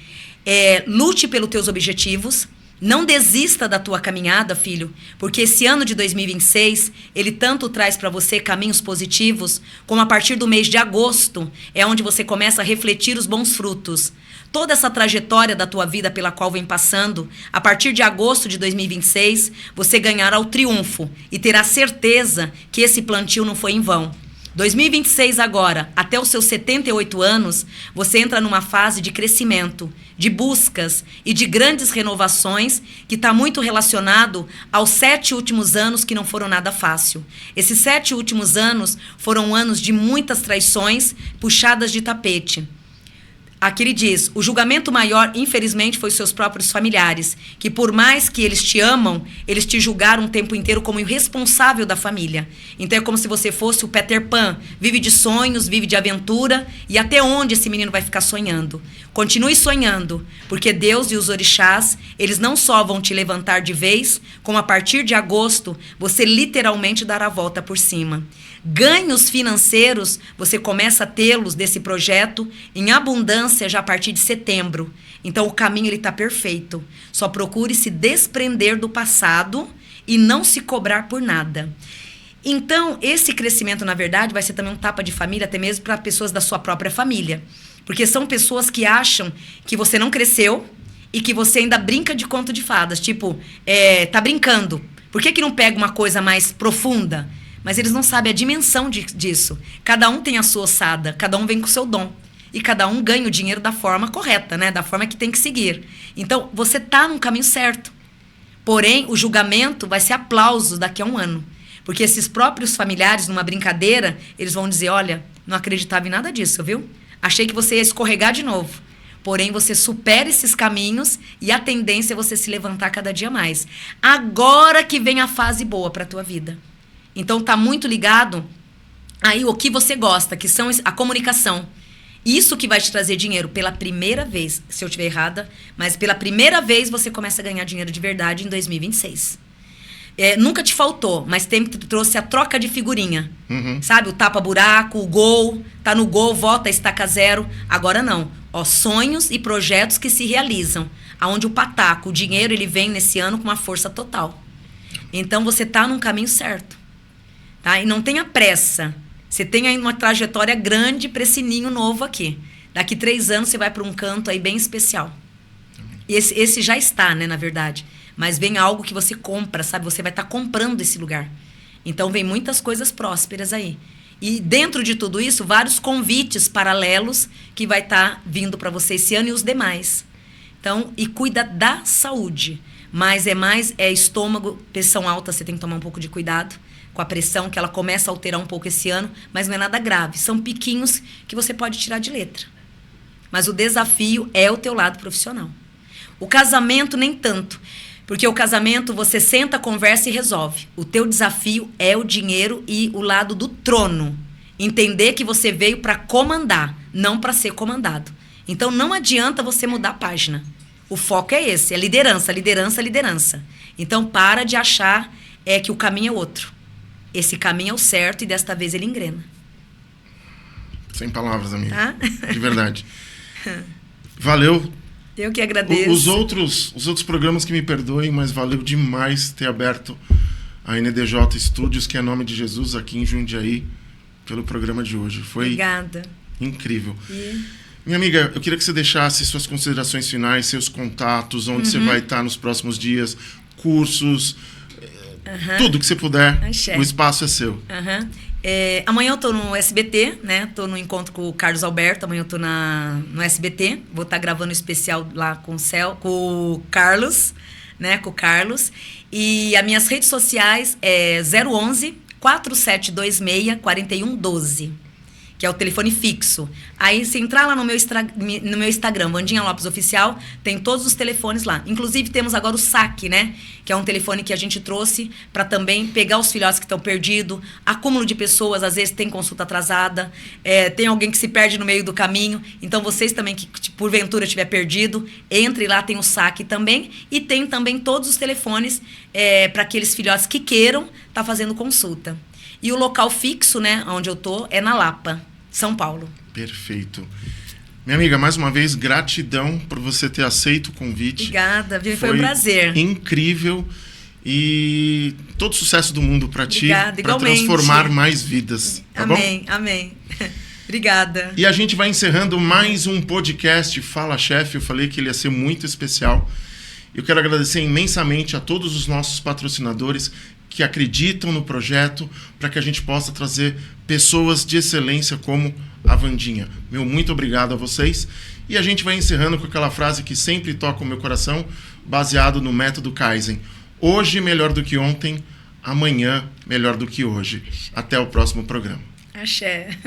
Lute pelos teus objetivos. Não desista da tua caminhada, filho, porque esse ano de 2026, ele tanto traz para você caminhos positivos, como a partir do mês de agosto, é onde você começa a refletir os bons frutos. Toda essa trajetória da tua vida pela qual vem passando, a partir de agosto de 2026, você ganhará o triunfo e terá certeza que esse plantio não foi em vão. 2026 agora, até os seus 78 anos, você entra numa fase de crescimento, de buscas e de grandes renovações que está muito relacionado aos 7 últimos anos que não foram nada fácil. Esses 7 últimos anos foram anos de muitas traições puxadas de tapete. Aqui ele diz, o julgamento maior, infelizmente, foi seus próprios familiares, que por mais que eles te amam, eles te julgaram o tempo inteiro como irresponsável da família. Então é como se você fosse o Peter Pan, vive de sonhos, vive de aventura, e até onde esse menino vai ficar sonhando? Continue sonhando, porque Deus e os orixás, eles não só vão te levantar de vez, como a partir de agosto, você literalmente dará a volta por cima. Ganhos financeiros, você começa a tê-los desse projeto em abundância já a partir de setembro. Então o caminho está perfeito. Só procure se desprender do passado e não se cobrar por nada. Então esse crescimento, na verdade, vai ser também um tapa de família, até mesmo para pessoas da sua própria família. Porque são pessoas que acham que você não cresceu e que você ainda brinca de conto de fadas. Tipo, tá brincando. Por que não pega uma coisa mais profunda? Mas eles não sabem a dimensão disso. Cada um tem a sua ossada, cada um vem com o seu dom. E cada um ganha o dinheiro da forma correta, né? Da forma que tem que seguir. Então, você está no caminho certo. Porém, o julgamento vai ser aplausos daqui a um ano. Porque esses próprios familiares, numa brincadeira, eles vão dizer, olha, não acreditava em nada disso, viu? Achei que você ia escorregar de novo. Porém, você supera esses caminhos e a tendência é você se levantar cada dia mais. Agora que vem a fase boa para a tua vida. Então, tá muito ligado aí o que você gosta, que são a comunicação. Isso que vai te trazer dinheiro pela primeira vez, se eu estiver errada, mas pela primeira vez você começa a ganhar dinheiro de verdade em 2026. Nunca te faltou, mas trouxe a troca de figurinha. Sabe? O tapa-buraco, o gol, tá no gol, volta a estaca zero. Agora não. Sonhos e projetos que se realizam. Onde o pataco, o dinheiro, ele vem nesse ano com uma força total. Então, você tá num caminho certo. Tá? E não tenha pressa. Você tem aí uma trajetória grande para esse ninho novo aqui. Daqui 3 anos você vai para um canto aí bem especial. Esse já está, né, na verdade. Mas vem algo que você compra, sabe? Você vai estar comprando esse lugar. Então, vem muitas coisas prósperas aí. E dentro de tudo isso, vários convites paralelos que vai estar vindo para você esse ano e os demais. Então, e cuida da saúde. Mas é estômago, pressão alta, você tem que tomar um pouco de cuidado com a pressão, que ela começa a alterar um pouco esse ano, mas não é nada grave. São piquinhos que você pode tirar de letra. Mas o desafio é o teu lado profissional. O casamento, nem tanto. Porque o casamento, você senta, conversa e resolve. O teu desafio é o dinheiro e o lado do trono. Entender que você veio para comandar, não para ser comandado. Então, não adianta você mudar a página. O foco é esse, é liderança, liderança, liderança. Então, para de achar que o caminho é outro. Esse caminho é o certo e desta vez ele engrena. Sem palavras, amiga. Tá? De verdade. Valeu. Eu que agradeço. Os outros programas que me perdoem, mas valeu demais ter aberto a NDJ Studios, que é nome de Jesus, aqui em Jundiaí, pelo programa de hoje. Foi Obrigada. Incrível. Minha amiga, eu queria que você deixasse suas considerações finais, seus contatos, onde você vai estar nos próximos dias, cursos, tudo que você puder. O espaço é seu. Amanhã eu tô no SBT, né? Tô no encontro com o Carlos Alberto. Amanhã eu tô no SBT. Vou estar gravando um especial lá com o Carlos, né? Com o Carlos. E as minhas redes sociais é 011 4726 4112. Que é o telefone fixo. Aí, se entrar lá no meu Instagram, Wandinha Lopes Oficial, tem todos os telefones lá. Inclusive, temos agora o saque, né? Que é um telefone que a gente trouxe para também pegar os filhotes que estão perdidos. Acúmulo de pessoas, às vezes tem consulta atrasada. Tem alguém que se perde no meio do caminho. Então, vocês também que porventura estiver perdido, entre lá, tem o saque também. E tem também todos os telefones para aqueles filhotes que queiram estar fazendo consulta. E o local fixo, né, onde eu tô, é na Lapa, São Paulo. Perfeito. Minha amiga, mais uma vez, gratidão por você ter aceito o convite. Obrigada, foi um prazer. Incrível. E todo sucesso do mundo para ti, para transformar mais vidas. Tá amém, bom? Amém. Obrigada. E a gente vai encerrando mais um podcast Fala Chefe. Eu falei que ele ia ser muito especial. Eu quero agradecer imensamente a todos os nossos patrocinadores que acreditam no projeto para que a gente possa trazer pessoas de excelência como a Wandinha. Meu muito obrigado a vocês. E a gente vai encerrando com aquela frase que sempre toca o meu coração, baseado no método Kaizen. Hoje melhor do que ontem, amanhã melhor do que hoje. Até o próximo programa. Axé.